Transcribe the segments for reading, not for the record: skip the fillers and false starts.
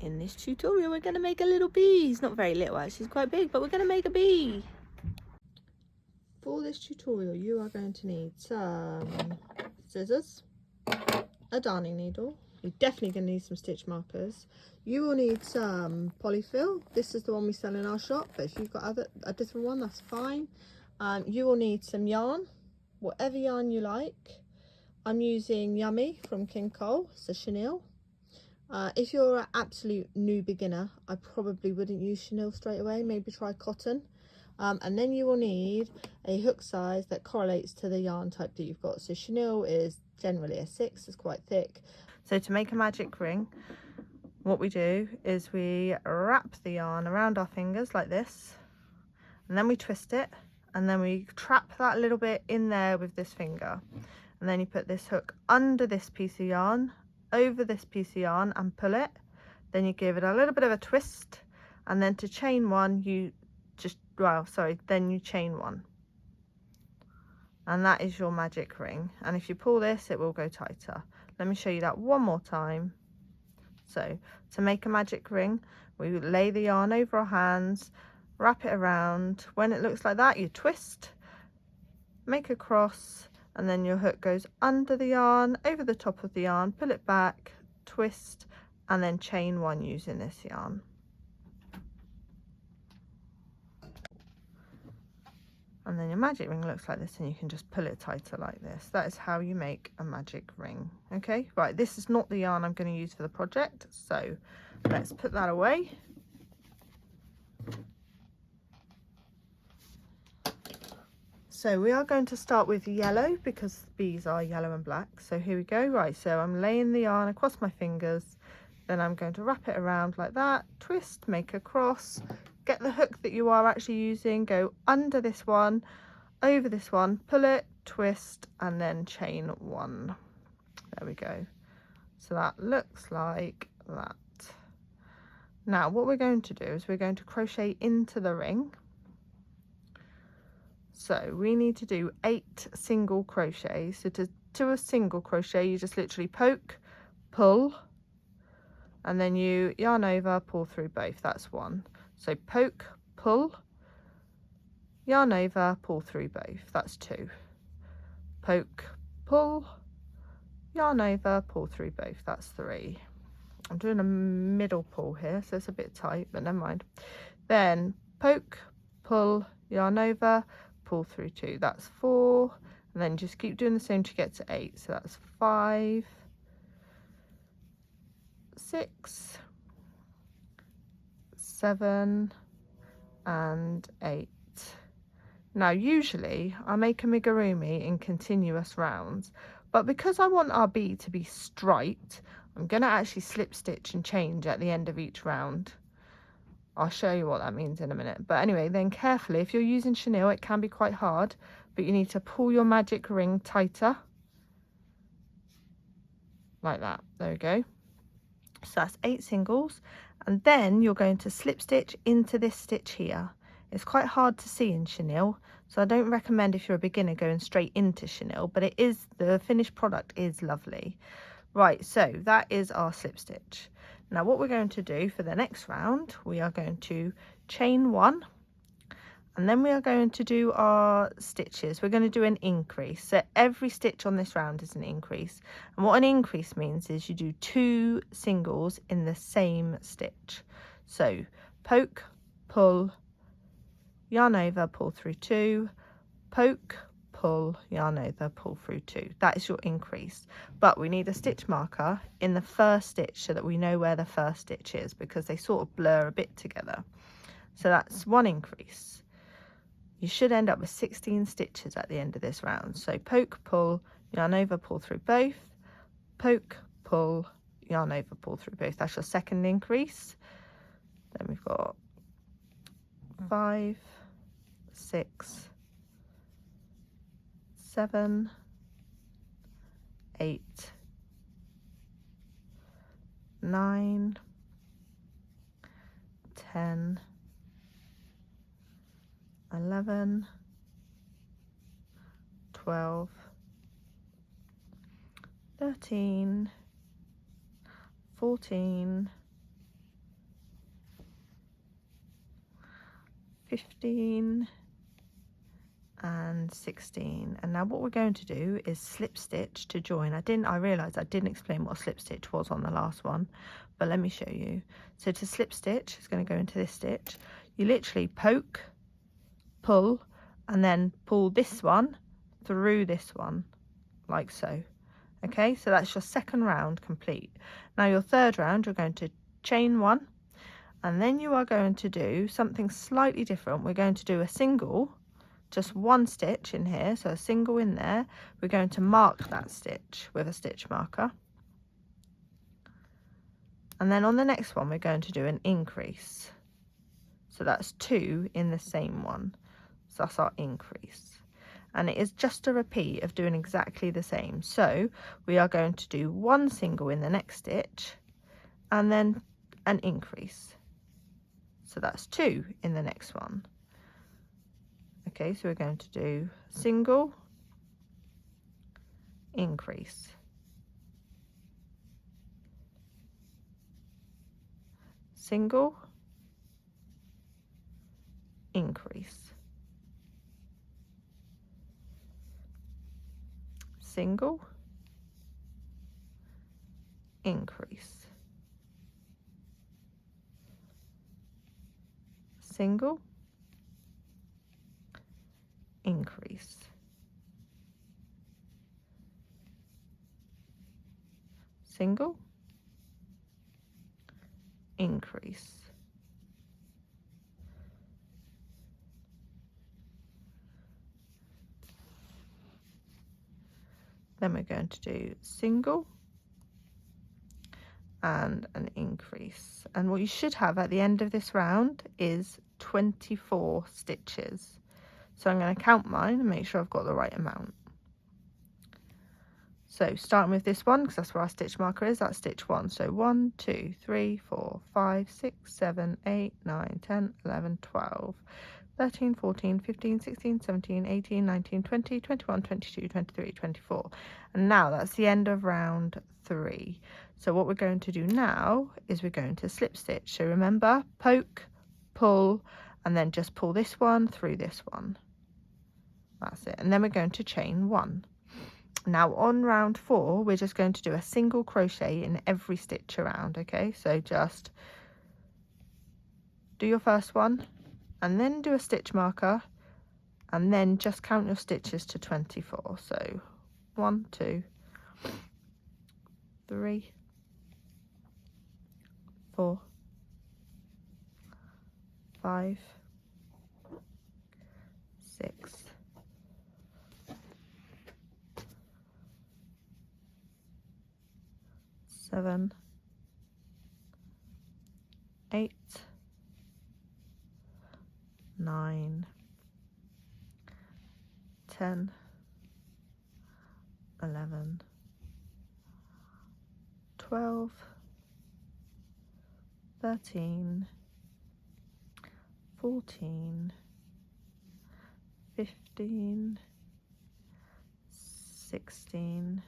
In this tutorial we're going to make a little bee. He's not very little actually, he's quite big, but we're going to make a bee. For this tutorial you are going to need some scissors, a darning needle, you're definitely going to need some stitch markers, you will need some polyfill. This is the one we sell in our shop, but if you've got a different one, that's fine. You will need some yarn, whatever yarn you like. I'm using Yummy from King Cole, it's a chenille. If you're an absolute new beginner, I probably wouldn't use chenille straight away, maybe try cotton. And then you will need a hook size that correlates to the yarn type that you've got. So chenille is generally a 6, it's quite thick. So to make a magic ring, what we do is we wrap the yarn around our fingers like this, and then we twist it, and then we trap that little bit in there with this finger. And then you put this hook under this piece of yarn, over this piece of yarn, and pull it. Then you give it a little bit of a twist, and then to chain one you then you chain one, and that is your magic ring. And if you pull this, it will go tighter. Let me show you that one more time. So to make a magic ring, we lay the yarn over our hands, wrap it around. When it looks like that, you twist, make a cross, and then your hook goes under the yarn, over the top of the yarn, pull it back, twist, and then chain one using this yarn. And then your magic ring looks like this, and you can just pull it tighter like this. That is how you make a magic ring. Okay, right, this is not the yarn I'm going to use for the project, so let's put that away. So we are going to start with yellow because bees are yellow and black. So here we go. Right, so I'm laying the yarn across my fingers, then I'm going to wrap it around like that, twist, make a cross, get the hook that you are actually using, go under this one, over this one, pull it, twist, and then chain one. There we go. So that looks like that. Now what we're going to do is we're going to crochet into the ring. So we need to do 8 single crochets. So to do a single crochet, you just literally poke, pull, and then you yarn over, pull through both. That's 1. So poke, pull, yarn over, pull through both. That's 2. Poke, pull, yarn over, pull through both. That's 3. I'm doing a middle pull here, so it's a bit tight, but never mind. Then poke, pull, yarn over, pull through 2. That's 4. And then just keep doing the same to get to 8. So that's 5, 6, 7, and 8. Now usually I make amigurumi in continuous rounds, but because I want our bee to be striped, I'm going to actually slip stitch and change at the end of each round. I'll show you what that means in a minute. But anyway, then carefully, if you're using chenille, it can be quite hard, but you need to pull your magic ring tighter like that. There we go. So that's 8 singles, and then you're going to slip stitch into this stitch here. It's quite hard to see in chenille, so I don't recommend if you're a beginner going straight into chenille, but it is, the finished product is lovely. Right, so that is our slip stitch. Now what we're going to do for the next round, we are going to chain 1, and then we are going to do our stitches. We're going to do an increase. So every stitch on this round is an increase. And what an increase means is you do 2 singles in the same stitch. So poke, pull, yarn over, pull through 2, poke, pull, yarn over, pull through 2. That is your increase. But we need a stitch marker in the first stitch so that we know where the first stitch is, because they sort of blur a bit together. So that's 1 increase. You should end up with 16 stitches at the end of this round. So poke, pull, yarn over, pull through both, poke, pull, yarn over, pull through both. That's your second increase. Then we've got 5, 6, 7, 8, 9, 10, 11, 12, 13, 14, 15 and 16. And now what we're going to do is slip stitch to join. I realized I didn't explain what a slip stitch was on the last one, but let me show you. So to slip stitch, it's going to go into this stitch. You literally poke, pull, and then pull this one through this one, like so. Okay, so that's your second round complete. Now your third round, you're going to chain one, and then you are going to do something slightly different. We're going to do a single, just one stitch in here, so a single in there. We're going to mark that stitch with a stitch marker, and then on the next one we're going to do an increase, so that's 2 in the same one, so that's our increase. And it is just a repeat of doing exactly the same. So we are going to do one single in the next stitch and then an increase, so that's 2 in the next one. Okay, so we're going to do single, increase, single, increase, single, increase, single, increase, single, increase, then we're going to do single and an increase. And what you should have at the end of this round is 24 stitches. So I'm going to count mine and make sure I've got the right amount. So starting with this one, because that's where our stitch marker is, that's stitch 1. So 1, 2, 3, 4, 5, 6, 7, 8, 9, 10, 11, 12, 13, 14, 15, 16, 17, 18, 19, 20, 21, 22, 23, 24. And now that's the end of round 3. So what we're going to do now is we're going to slip stitch. So remember, poke, pull, and then just pull this one through this one. That's it. And then we're going to chain 1. Now on round 4, we're just going to do a single crochet in every stitch around. Okay, so just do your first one and then do a stitch marker and then just count your stitches to 24. So 1, 2, 3, 4, 5, 6, 7, 8, 9, 10, 11, 12, 13, 14, 15, 16,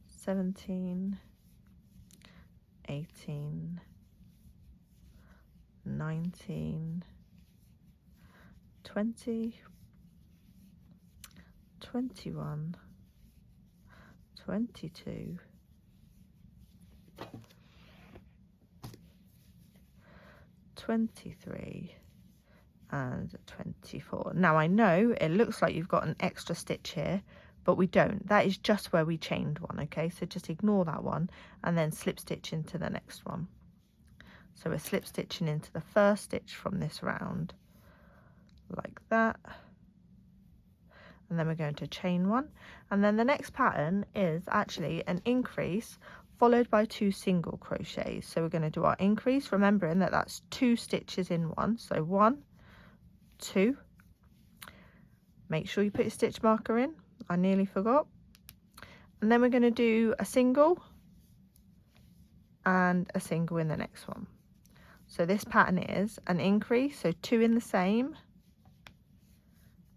17, 18, 19, 20, 21, 22, 23, and 24. Now I know it looks like you've got an extra stitch here, but we don't. That is just where we chained one. Okay, so just ignore that one and then slip stitch into the next one. So we're slip stitching into the first stitch from this round like that, and then we're going to chain 1, and then the next pattern is actually an increase followed by 2 single crochets. So we're going to do our increase, remembering that that's 2 stitches in one. So 1, 2, make sure you put your stitch marker in, I nearly forgot, and then we're going to do a single and a single in the next one. So this pattern is an increase, so 2 in the same,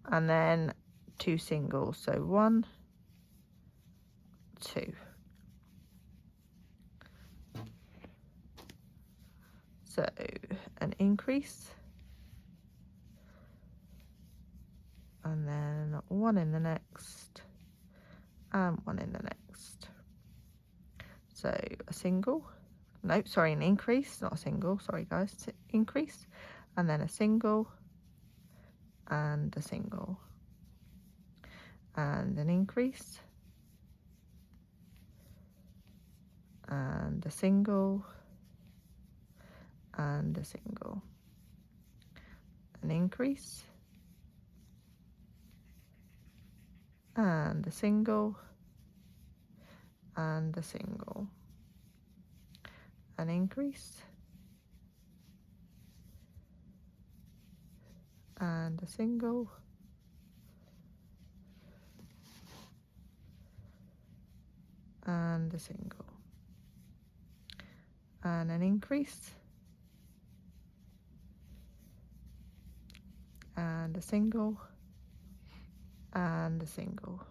and then 2 singles, so 1, 2. So an increase, one in the next, and one in the next. So a single, no, sorry, an increase, not a single, sorry guys, increase, and then a single, and a single, and an increase, and a single, and a single, an increase, and a single, and a single, an increase, and a single, and a single, and an increase, and a single, and a single.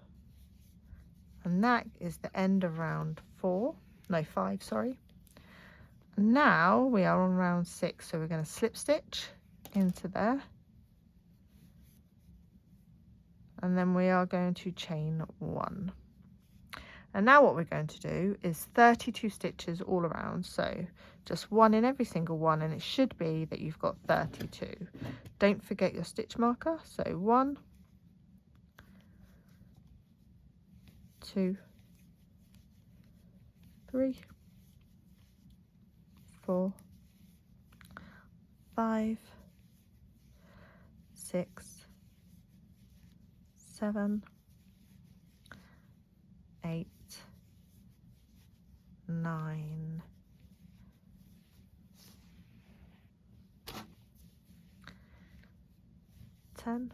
And that is the end of round 5, sorry. And now we are on round 6, so we're going to slip stitch into there, and then we are going to chain 1. And now what we're going to do is 32 stitches all around, so just 1 in every single one, and it should be that you've got 32. Don't forget your stitch marker. So 1, 2, 3, 4, 5, 6, 7, 8, 9, 10,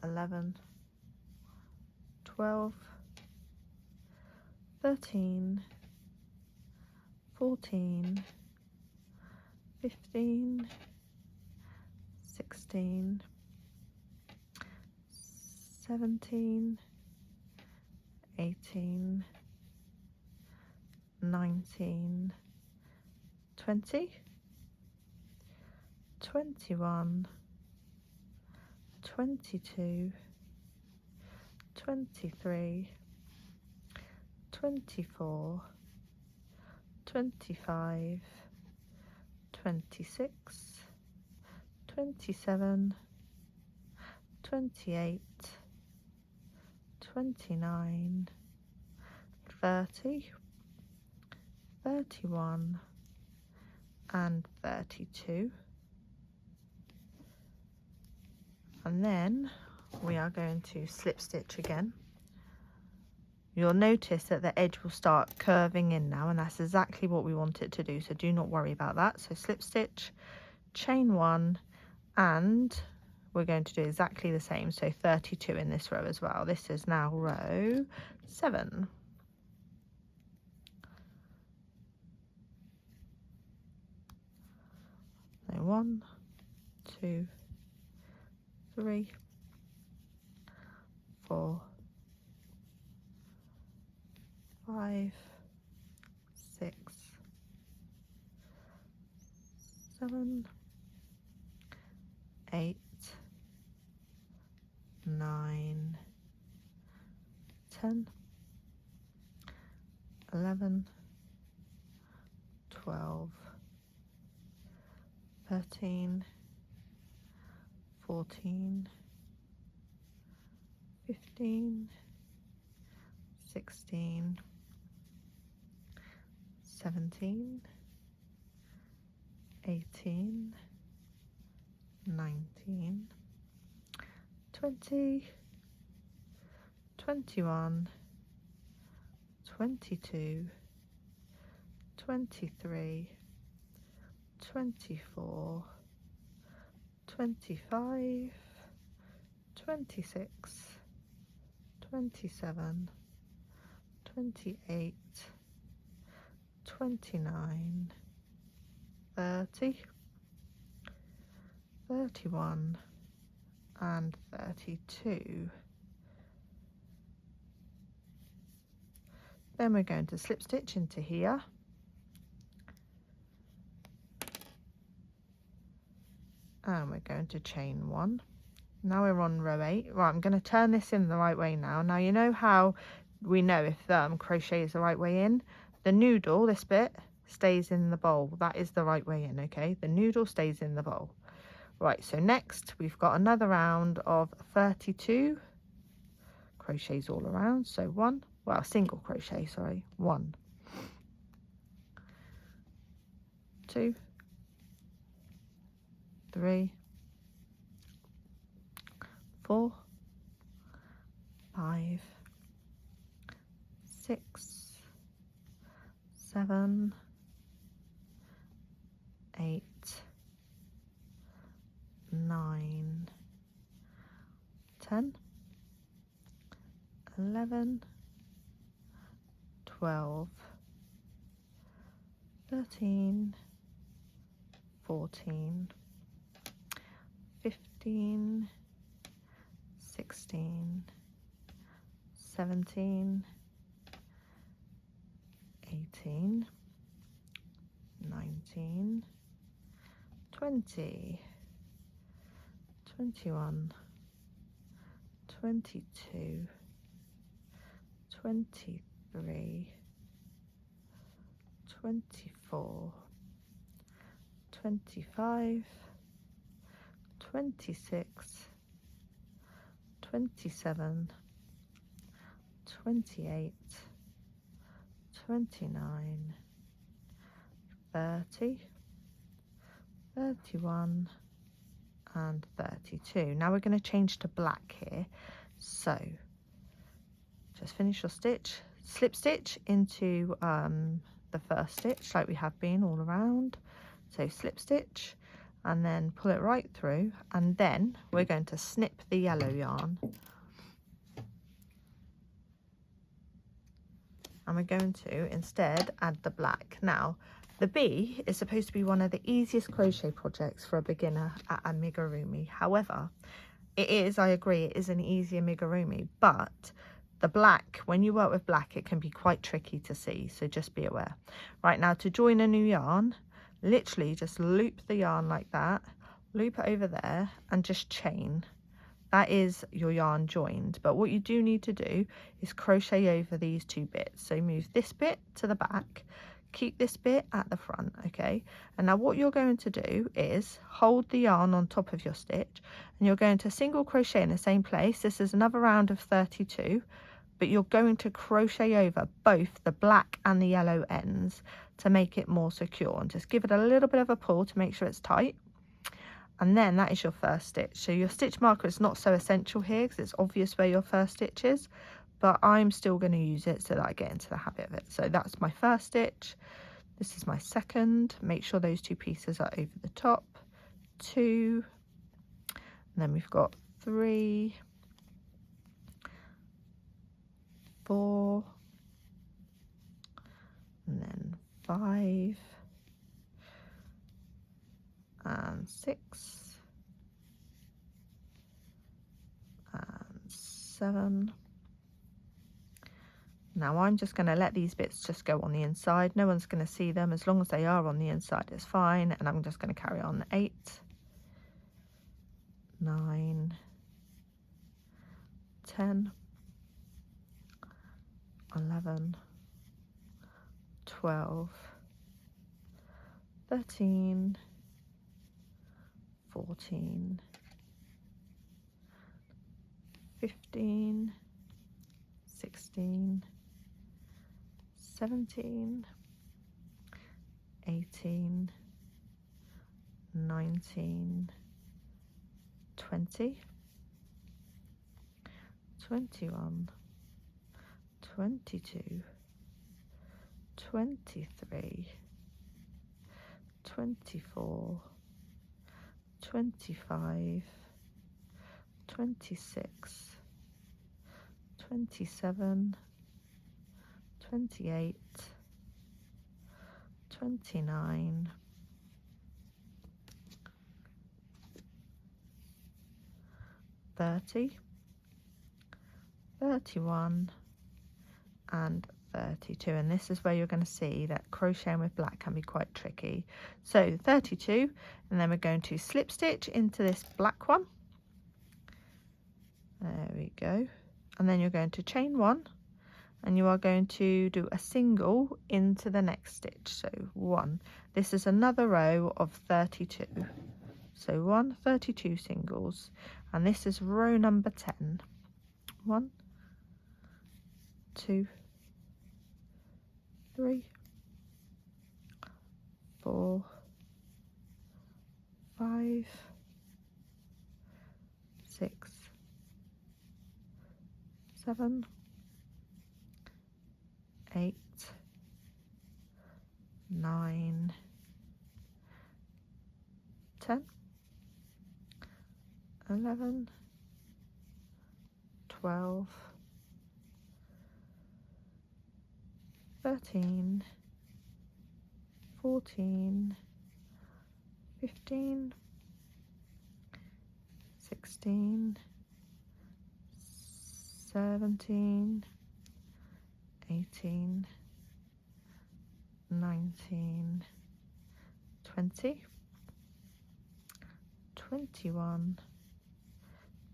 11, 12, 13, 14, 15, 16, 17, 18, 19, 20, 21, 22, 23, 24, 25, 26, 27, 28, 29, 30, 31, and 32. And then we are going to slip stitch again. You'll notice that the edge will start curving in now, and that's exactly what we want it to do, so do not worry about that. So slip stitch, chain 1, and we're going to do exactly the same, so 32 in this row as well. This is now row 7. So 1, 2, 3, 4, 5, 6, 7, 8, 9, 10, 11, 12, 13, 14, 15, 16, 17, 18, 19, 20, 21, 22, 23, 24, 25, 26, 27, 28, 29, 30, 31, and 32. Then we're going to slip stitch into here, and we're going to chain 1. Now we're on row 8. Right, I'm going to turn this in the right way now. Now you know how we know if crochet is the right way in? The noodle, this bit, stays in the bowl. That is the right way in, okay? The noodle stays in the bowl. Right, so next we've got another round of 32 crochets all around. So single crochet, sorry. 1, 2, 3, 4, 5, 6, 7, 8, 9, 10, 11, 12, 13, 14, 15, 16, 17, 18, 19, 20, 21, 22, 23, 24, 25, 26, 27, 28, 29, 30, 31 and 32. Now we're going to change to black here. So just finish your stitch, slip stitch into the first stitch like we have been all around. So slip stitch and then pull it right through, and then we're going to snip the yellow yarn. And we're going to instead add the black. Now the bee is supposed to be one of the easiest crochet projects for a beginner at Amigurumi. However, it is, I agree, it is an easy amigurumi, but the black, when you work with black, it can be quite tricky to see, so just be aware. Right, now to join a new yarn, literally just loop the yarn like that, loop it over there and just chain. That is your yarn joined, but what you do need to do is crochet over these two bits. So move this bit to the back, keep this bit at the front, okay? And now what you're going to do is hold the yarn on top of your stitch, and you're going to single crochet in the same place. This is another round of 32, but you're going to crochet over both the black and the yellow ends to make it more secure, and just give it a little bit of a pull to make sure it's tight. And then that is your first stitch. So your stitch marker is not so essential here because it's obvious where your first stitch is, but I'm still going to use it so that I get into the habit of it. So that's my first stitch. This is my second. Make sure those two pieces are over the top. 2, and then we've got 3, 4, and then 5, and 6, and 7. Now I'm just going to let these bits just go on the inside. No one's going to see them. As long as they are on the inside, it's fine. And I'm just going to carry on. 8, 9, 10, 11, 12, 13, 14, 15, 16, 17, 18, 19, 20, 21, 22, 23, 24, 25, 26, 27, 28, 29, 30, 31 and 32, and this is where you're going to see that crocheting with black can be quite tricky. So 32, and then we're going to slip stitch into this black one, There we go. And then you're going to chain 1, and you are going to do a single into the next stitch. So 1. This is another row of 32. So 1, 32 singles, and this is row number 10. 1, 2, 3, 4, 5, 6, 7, 8, 9, 10, 11, 12, 13, 14, 15, 16, 17, 18, 19, 20, 21,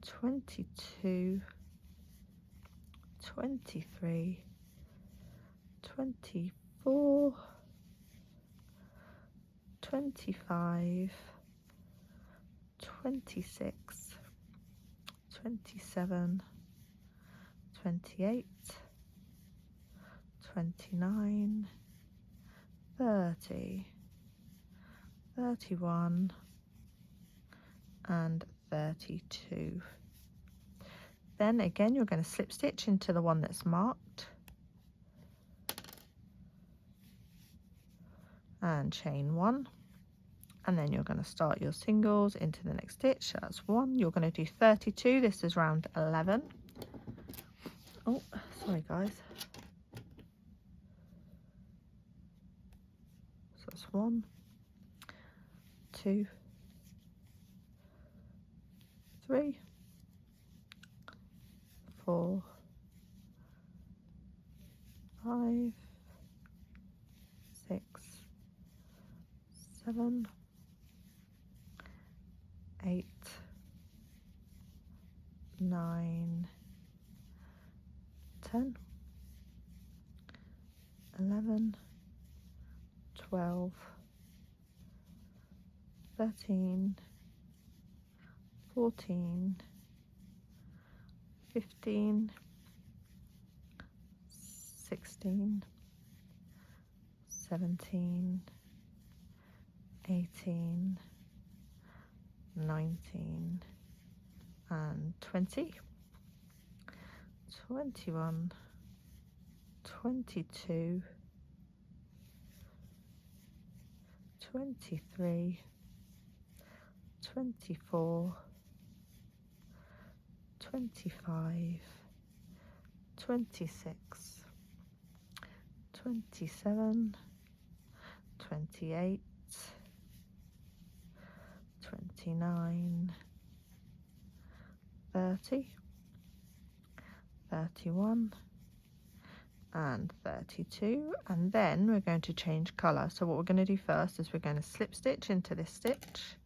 22, 23, 24, 25, 26, 27, 28, 29, 30, 31, and 32. Then again, you're going to slip stitch into the one that's marked and chain 1, and then you're going to start your singles into the next stitch. That's 1. You're going to do 32. This is round 11. Oh, sorry guys. So that's 1, 2, 3, 4, 5, 6, 7, 8, 9, 10, 11, 12, 13, 14, 15, 16, 17, 18, 19, and 20, 21, 22, 23, 24, 25, 26, 27, 28, 29, 30, 31, and 32. And then we're going to change colour. So what we're going to do first is we're going to slip stitch into this stitch,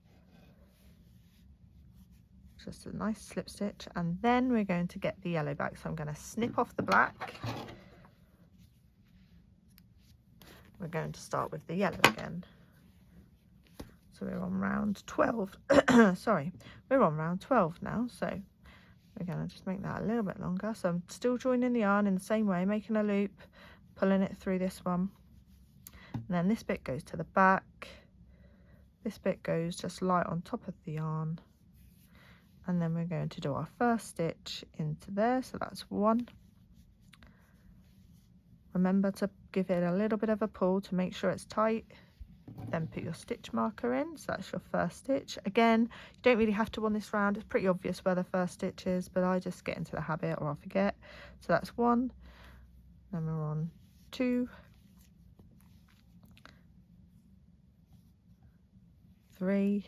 just a nice slip stitch, and then we're going to get the yellow back. So I'm going to snip off the black. We're going to start with the yellow again. So we're on round 12. Sorry, we're on round 12 now. So we're going to just make that a little bit longer. So I'm still joining the yarn in the same way, making a loop, pulling it through this one. And then this bit goes to the back. This bit goes just light on top of the yarn. And then we're going to do our first stitch into there. So that's 1. Remember to give it a little bit of a pull to make sure it's tight. Then put your stitch marker in. So that's your first stitch. Again, you don't really have to on this round. It's pretty obvious where the first stitch is, but I just get into the habit or I forget. So that's 1. Then we're on 2, 3,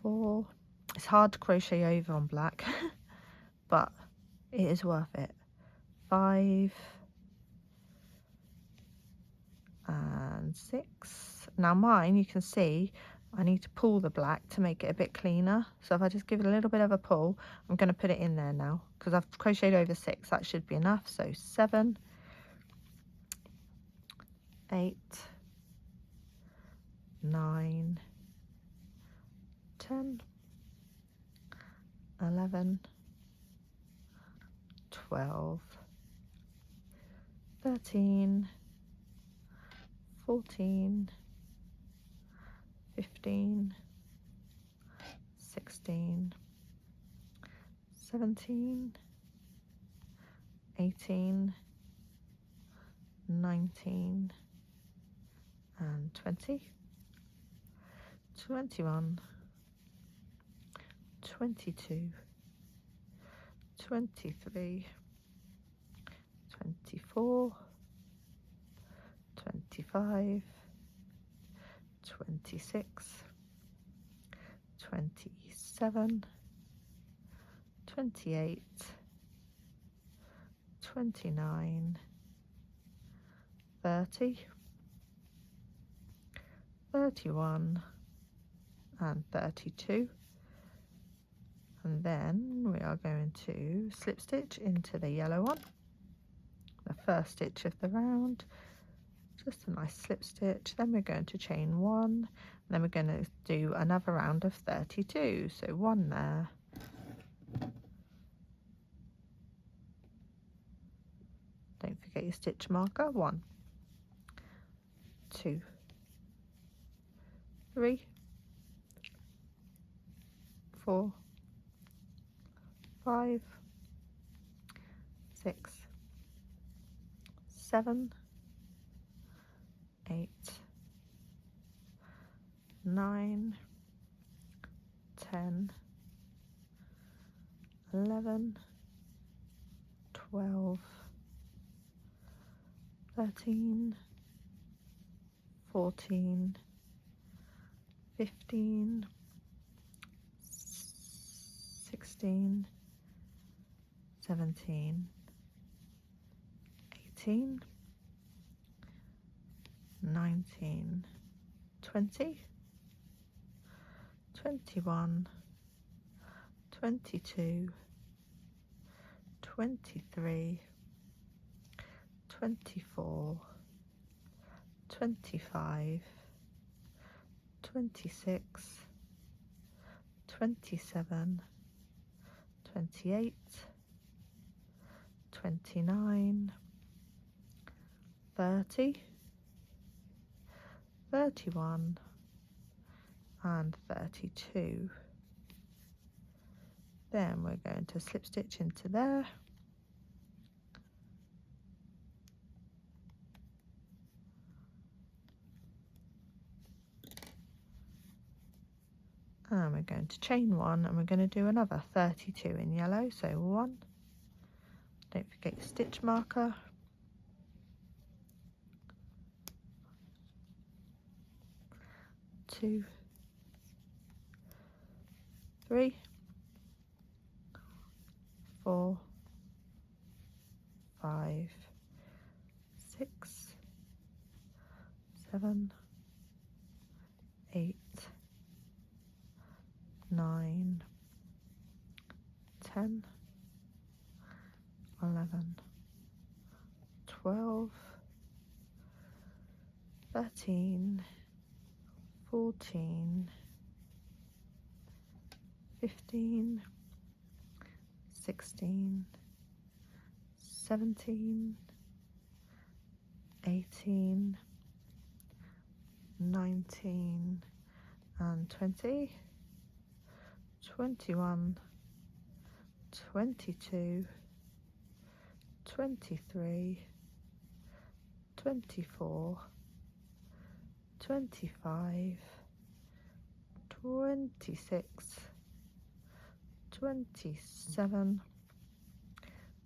4. It's hard to crochet over on black, but it is worth it. 5 and 6. Now mine, you can see I need to pull the black to make it a bit cleaner. So if I just give it a little bit of a pull, I'm going to put it in there now because I've crocheted over 6. That should be enough. So 7, 8, 9, 10, 11, 12, 13, 14, 15, 16, 17, 18, 19, and 20, 21, 22, 23, 24, 25, 26, 27, 28, 29, 30, 31, and 32. And then we are going to slip stitch into the yellow one, the first stitch of the round, just a nice slip stitch. Then we're going to chain 1, and then we're going to do another round of 32. So 1 there, don't forget your stitch marker, 1, 2, 3, 4, 5, 6, 7, 8, 9, 10, 11, 12, 13, 14, 15, 16, 17, 18, 19, 20, 21, 22, 23, 24, 25, 26, 27, 28, 29, 30, 31, and 32. Then we're going to slip stitch into there, and we're going to chain 1, and we're going to do another 32 in yellow. So 1, don't forget your stitch marker, 2, 3, 4, 5, 6, 7, 8, 9, 10, 11, 12, 13, 14, 15, 16, 17, 18, 19, and 20, 21, 22, 23, 24, 25, 26, 27,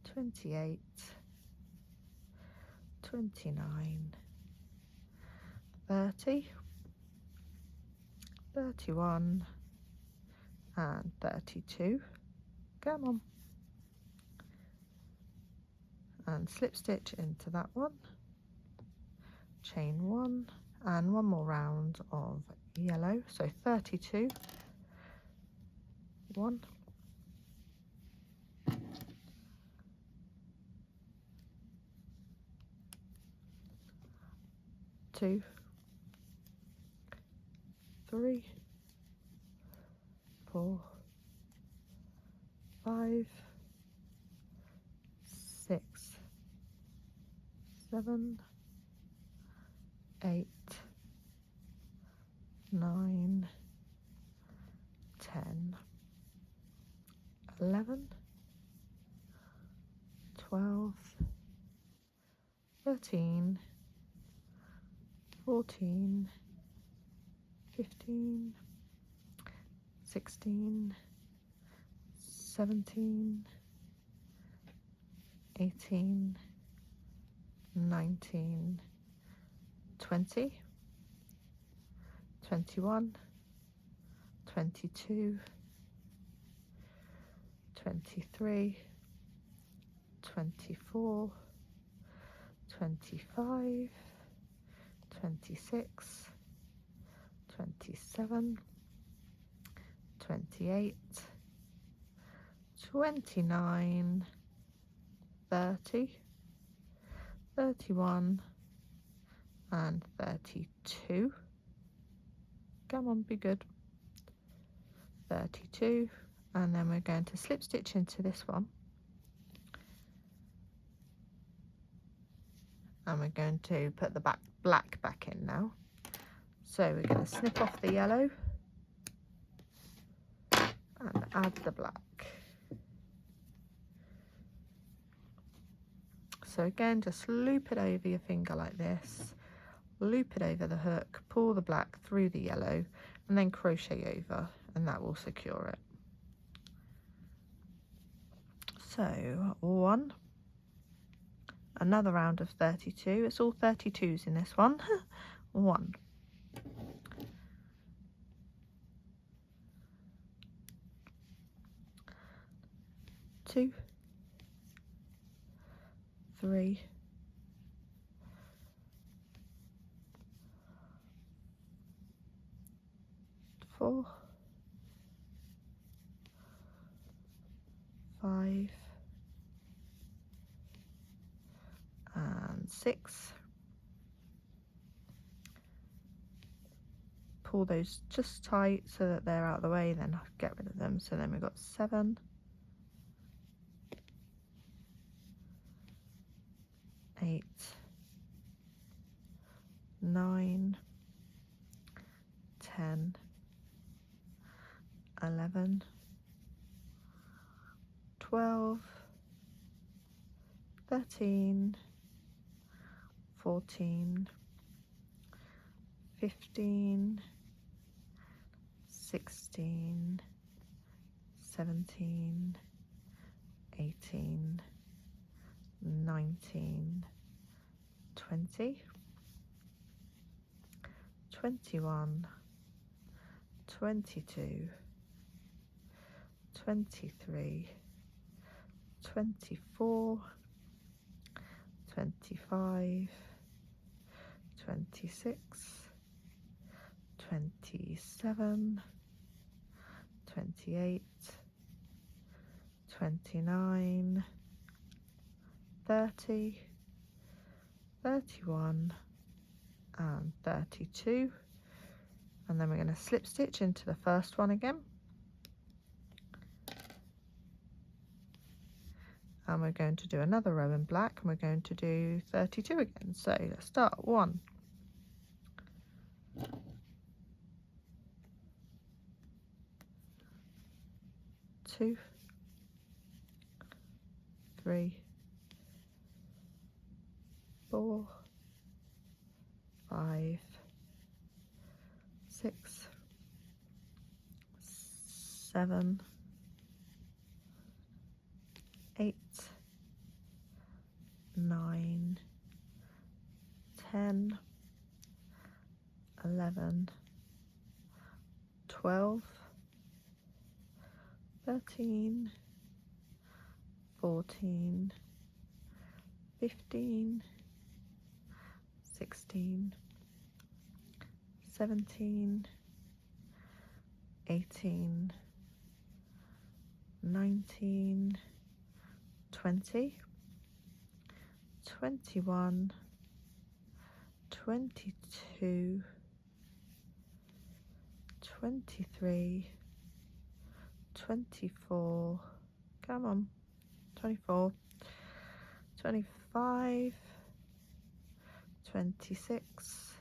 28, 29, 30, 31, and 32. Come on. And slip stitch into that one, chain 1, and one more round of yellow, so 32, 1, 2, 3, 4, 5, 6, 7, 8, 9, 10, 11, 12, 13, 14, 15, 16, 17, 18, 19, 20, 21, 22, 23, 24, 25, 26, 27, 28, 29, 30, 31 and 32. Come on, be good. 32, and then we're going to slip stitch into this one, and we're going to put the black back in now. So we're going to snip off the yellow and add the black. So again, just loop it over your finger like this, loop it over the hook, pull the black through the yellow, and then crochet over, and that will secure it. So 1, another round of 32, it's all 32s in this one. 1, 2, 3, 4, 5 and 6. Pull those just tight so that they're out of the way, then I'll get rid of them. So then we've got 7, 8, 9, 10, 11, 12, 13, 14, 15, 16, 17, 18, 19, 20, 21, 22, 23, 24, 25, 26, 27, 28, 29, 30, 31 and 32, and then we're going to slip stitch into the first one again, and we're going to do another row in black, and we're going to do 32 again. So let's start. 1, 2, 3, 4, 5, 6, 7, 8, 9, 10, 11, 12, 13, 14, 15, 16, 17, 18, 19, 20, 21, 22, 23, 24, come on, 24, 25, 26,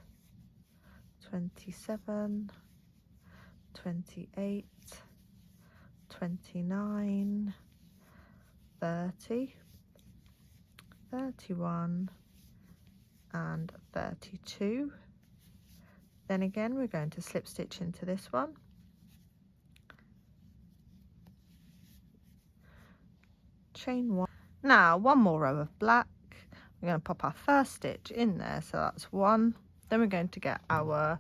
27, 28, 29, 30, 31 and 32. Then again we're going to slip stitch into this one, chain one. Now one more row of black, we're going to pop our first stitch in there, so that's one. Then we're going to get our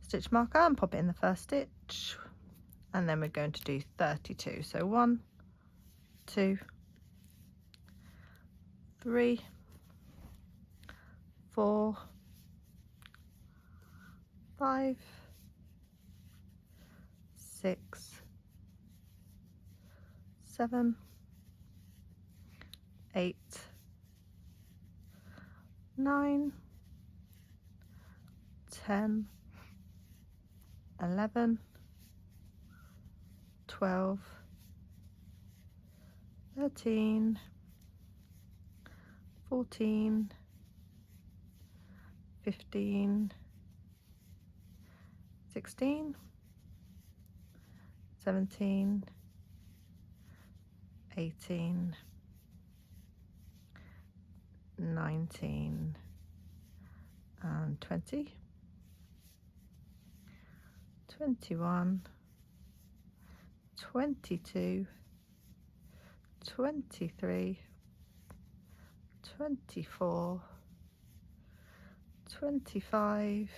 stitch marker and pop it in the first stitch, and then we're going to do 32. So 1, 2, 3, 4, 5, 6, 7, 8, 9, 10, 11, 12, 13, 14, 15, 16, 17, 18, 19 and 20, 21, 22, 23, 24, 25,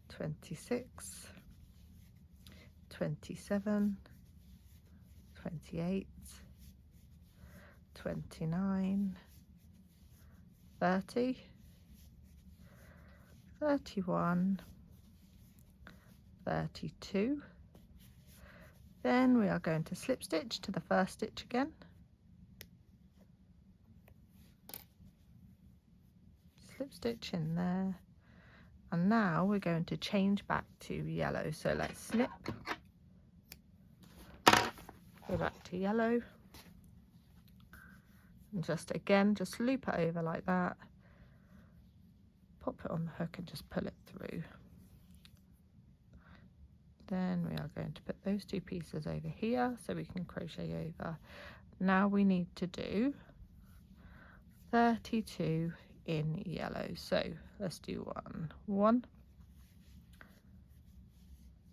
26, 27, 28, 29, 30, 31, 32. Then we are going to slip stitch to the first stitch again, slip stitch in there, and now we're going to change back to yellow. So let's snip, go back to yellow, and just again just loop it over like that, pop it on the hook and just pull it through. Then we are going to put those two pieces over here so we can crochet over. Now we need to do 32 in yellow, so let's do 1.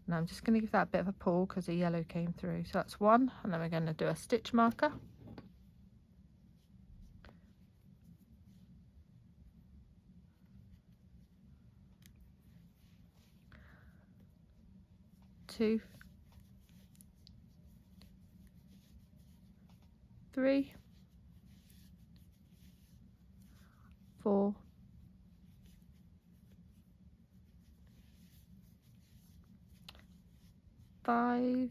Now I'm just going to give that a bit of a pull because the yellow came through, so that's 1, and then we're going to do a stitch marker, 2, 3, 4, 5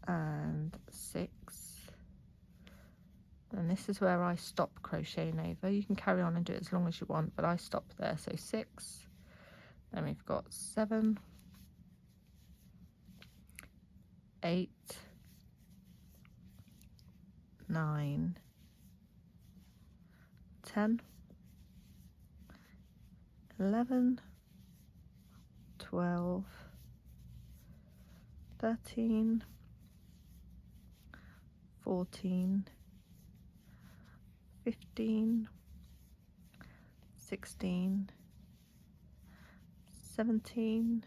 and 6, and this is where I stop crocheting over. You can carry on and do it as long as you want, but I stop there. So 6, then we've got 7, 8, 9, 10, 11, 12, 13, 14, 15, 16, 17,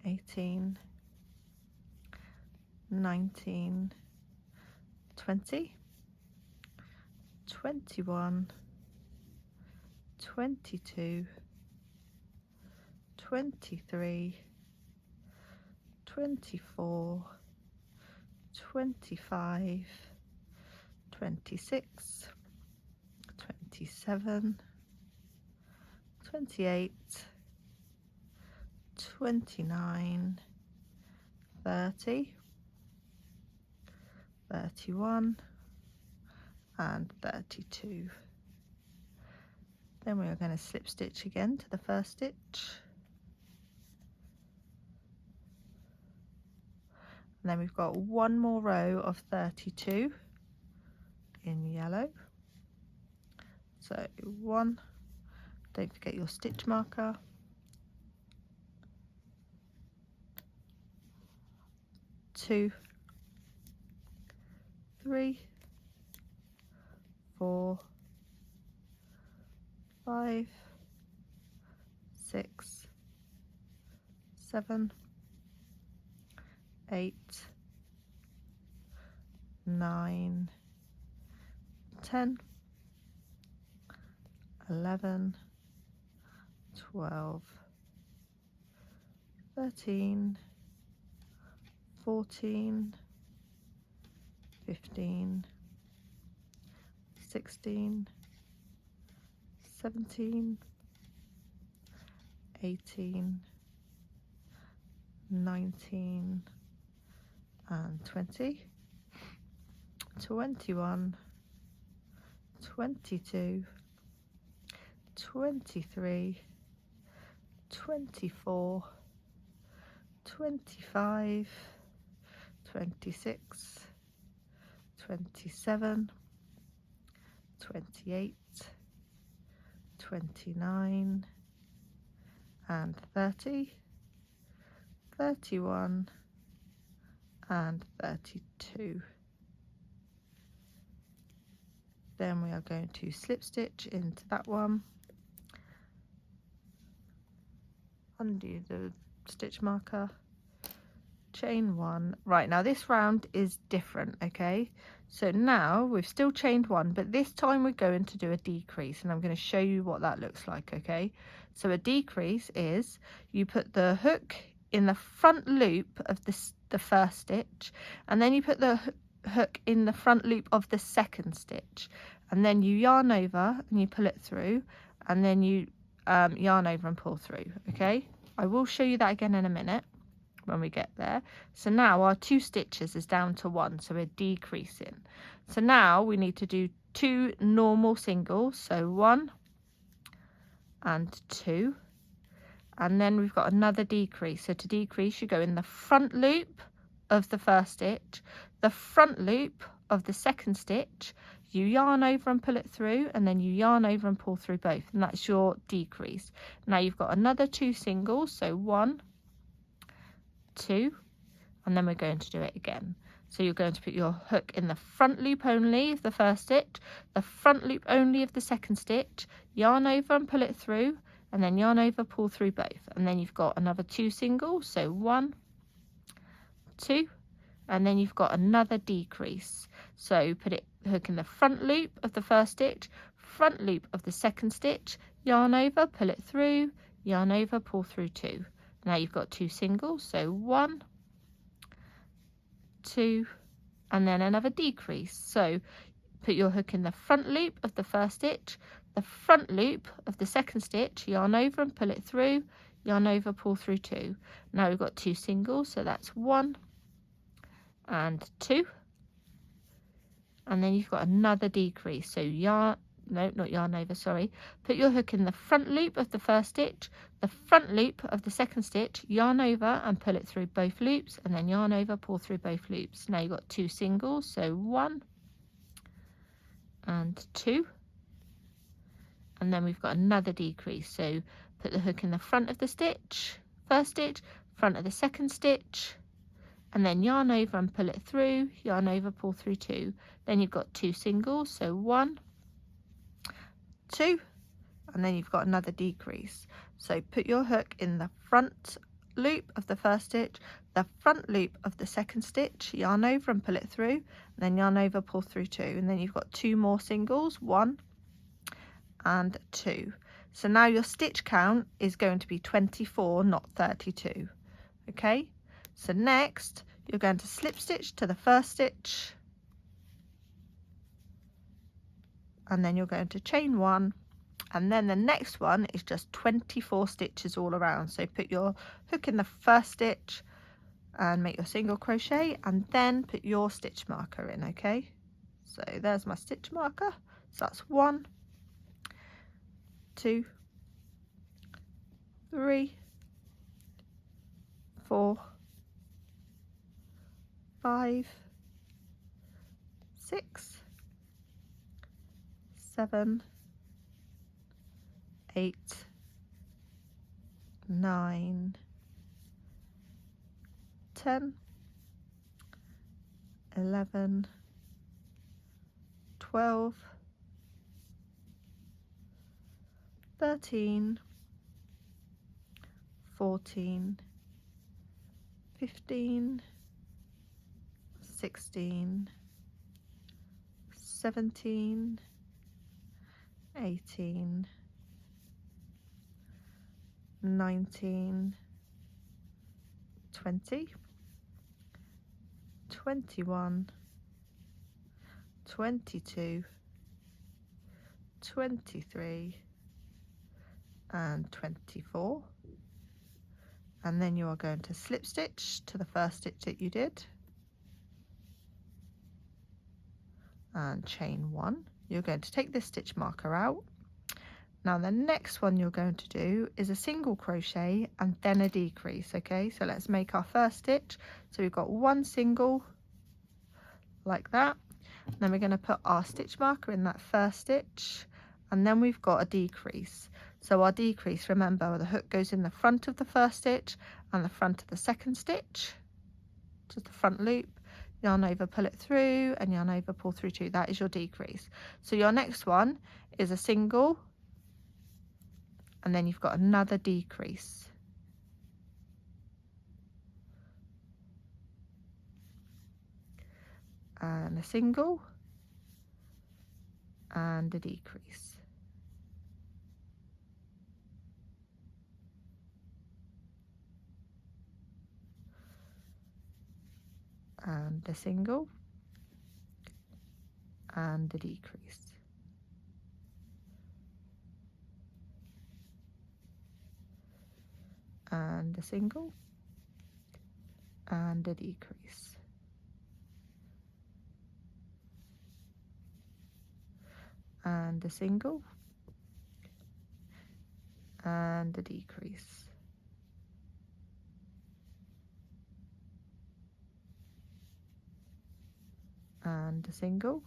18, 19, 20, 21, 22, 23, 24, 25, 26, 27, 28, 29, 30, 31 and 32. Then we are going to slip stitch again to the first stitch, and then we've got one more row of 32 in yellow. So 1, don't forget your stitch marker, 2, 3, 4, 5, 6, 7, 8, 9, 10, 11, 12, 13, 14, 15, 16, 17, 18, 19 and 20, 21, 22, 23, 24, 25, 26, 27, 28, 29 and 30, 31 and 32. Then we are going to slip stitch into that one, undo the stitch marker, chain 1. Right, now this round is different, okay? So now we've still chained 1, but this time we're going to do a decrease, and I'm going to show you what that looks like, okay? So a decrease is you put the hook in the front loop of the first stitch, and then you put the hook in the front loop of the second stitch, and then you yarn over and you pull it through, and then you yarn over and pull through, okay? I will show you that again in a minute when we get there. So now our 2 stitches is down to 1, so we're decreasing. So now we need to do 2 normal singles, so 1 and 2, and then we've got another decrease. So to decrease, you go in the front loop of the first stitch, the front loop of the second stitch, you yarn over and pull it through, and then you yarn over and pull through both, and that's your decrease. Now you've got another 2 singles, so 1, 2, and then we're going to do it again. So you're going to put your hook in the front loop only of the first stitch, the front loop only of the second stitch, yarn over and pull it through, and then yarn over, pull through both, and then you've got another 2 singles, so 1, 2, and then you've got another decrease. So put it hook in the front loop of the first stitch, front loop of the second stitch, yarn over, pull it through, yarn over, pull through 2. Now you've got 2 singles, so 1, 2, and then another decrease. So put your hook in the front loop of the first stitch, the front loop of the second stitch, yarn over and pull it through, yarn over, pull through 2. Now we've got 2 singles, so that's 1 and 2, and then you've got another decrease. So not yarn over, sorry. Put your hook in the front loop of the first stitch, the front loop of the second stitch, yarn over and pull it through both loops, and then yarn over, pull through both loops. Now you've got 2 singles, so 1 and 2, and then we've got another decrease. So put the hook in the front of the stitch, first stitch, front of the second stitch, and then yarn over and pull it through, yarn over, pull through 2. Then you've got 2 singles, so 1, 2, and then you've got another decrease. So put your hook in the front loop of the first stitch, the front loop of the second stitch, yarn over and pull it through, and then yarn over, pull through 2, and then you've got 2 more singles, 1 and 2. So now your stitch count is going to be 24, not 32. Okay, so next you're going to slip stitch to the first stitch, and then you're going to chain 1, And then the next one is just 24 stitches all around. So put your hook in the first stitch and make your single crochet, and then put your stitch marker in. Okay, so there's my stitch marker. So that's 1, 2, 3, 4, 5, 6, 7, 8, 9, 10, 11, 12, 13, 14, 15, 16, 17, 18, 19, 20, 21, 22, 23 and 24, and then you are going to slip stitch to the first stitch that you did and chain 1. You're going to take this stitch marker out. Now the next one you're going to do is a single crochet and then a decrease. Okay, so let's make our first stitch. So we've got 1 single like that, then we're going to put our stitch marker in that first stitch, and then we've got a decrease. So our decrease, remember, the hook goes in the front of the first stitch and the front of the second stitch, just the front loop, yarn over, pull it through, and yarn over, pull through 2. That is your decrease. So your next one is a single, and then you've got another decrease. And a single and a decrease. And a single and a decrease. And a single and a decrease. And a single and a decrease. And a single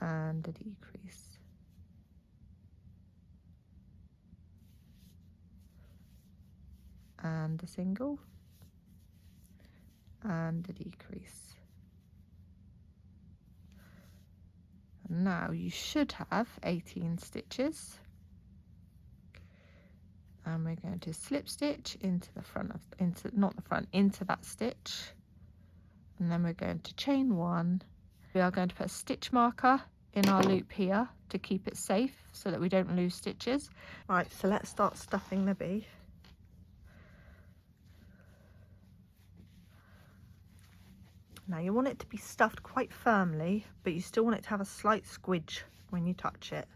and a decrease. And a single and a decrease. And now you should have 18 stitches, and we're going to slip stitch into the front of, into that stitch, and then we're going to chain 1. We are going to put a stitch marker in our loop here to keep it safe so that we don't lose stitches. Right, so let's start stuffing the bee. Now you want it to be stuffed quite firmly, but you still want it to have a slight squidge when you touch it.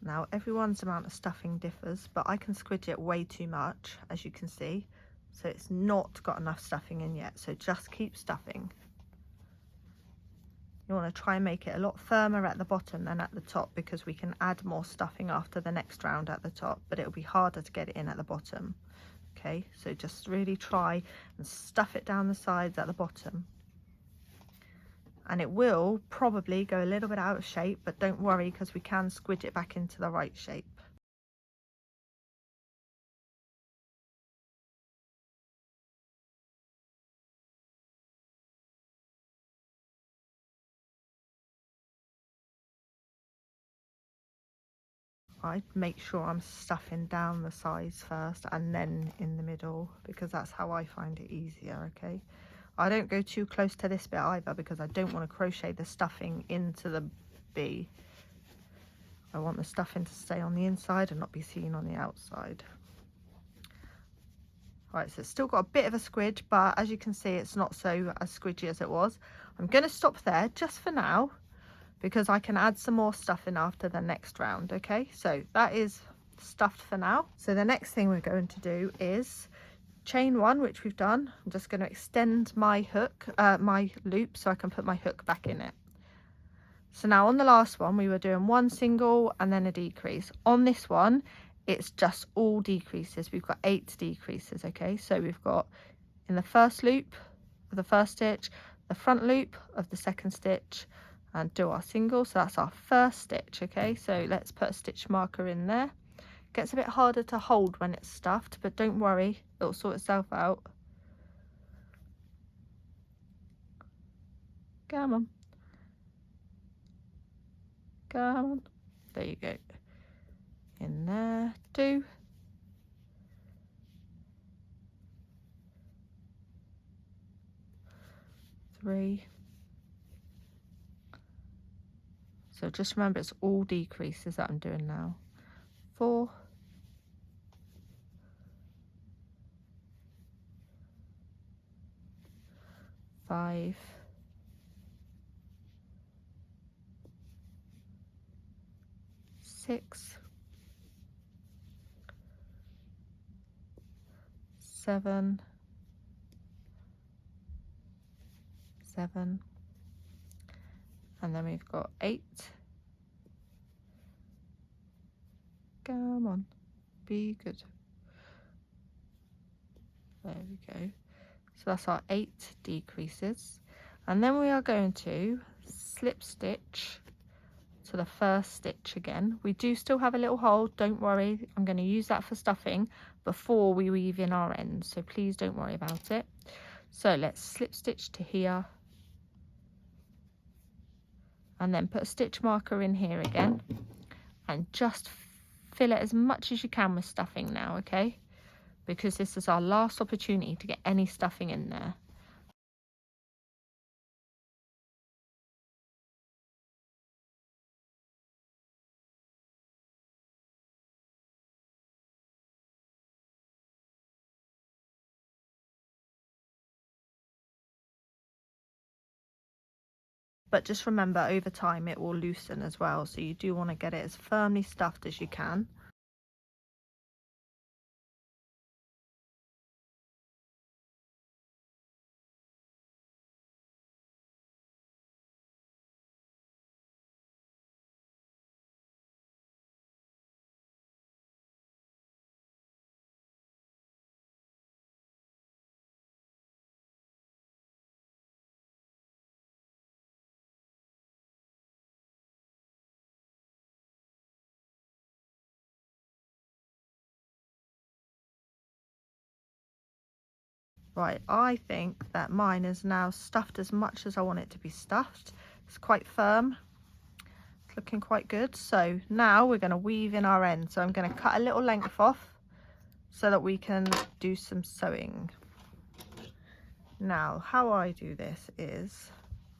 Now everyone's amount of stuffing differs, but I can squidge it way too much, as you can see, so it's not got enough stuffing in yet, so just keep stuffing. You want to try and make it a lot firmer at the bottom than at the top, because we can add more stuffing after the next round at the top, but it'll be harder to get it in at the bottom. Okay, so just really try and stuff it down the sides at the bottom. And it will probably go a little bit out of shape, but don't worry, because we can squidge it back into the right shape. I make sure I'm stuffing down the sides first and then in the middle, because that's how I find it easier. Okay, I don't go too close to this bit either, because I don't want to crochet the stuffing into the bee. I want the stuffing to stay on the inside and not be seen on the outside. Right, so it's still got a bit of a squidge, but as you can see, it's not so as squidgy as it was. I'm going to stop there just for now, because I can add some more stuff in after the next round. Okay, so that is stuffed for now. So the next thing we're going to do is chain one, which we've done. I'm just going to extend my hook, my loop, so I can put my hook back in it. So now on the last one, we were doing one single and then a decrease. On this one, it's just all decreases. We've got 8 decreases. Okay, so we've got in the first loop of the first stitch, the front loop of the second stitch, and do our single. So that's our first stitch. Okay, so let's put a stitch marker in there. Gets a bit harder to hold when it's stuffed, but don't worry, it'll sort itself out. Come on, come on. There you go. In there, 2, 3. So just remember, it's all decreases that I'm doing now. 4, 5, 6, 7, 7, and then we've got 8. Come on, be good. There we go. So that's our 8 decreases, and then we are going to slip stitch to the first stitch again. We do still have a little hole, don't worry, I'm going to use that for stuffing before we weave in our ends, so please don't worry about it. So let's slip stitch to here, and then put a stitch marker in here again, and just fill it as much as you can with stuffing now, okay, because this is our last opportunity to get any stuffing in there. But just remember, over time it will loosen as well, so you do want to get it as firmly stuffed as you can. Right, I think that mine is now stuffed as much as I want it to be stuffed. It's quite firm. It's looking quite good. So now we're going to weave in our end. So I'm going to cut a little length off so that we can do some sewing. Now, how I do this is,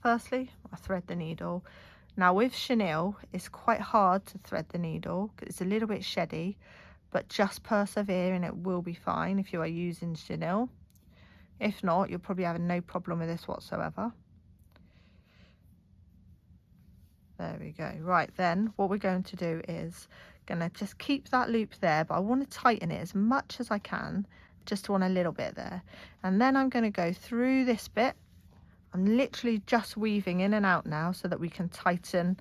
firstly, I thread the needle. Now with chenille, it's quite hard to thread the needle because it's a little bit sheddy, but just persevere and it will be fine if you are using chenille. If not, you'll probably have no problem with this whatsoever. There we go. Right, then what we're going to do is gonna just keep that loop there, but I want to tighten it as much as I can, just want a little bit there. And then I'm going to go through this bit. I'm literally just weaving in and out now so that we can tighten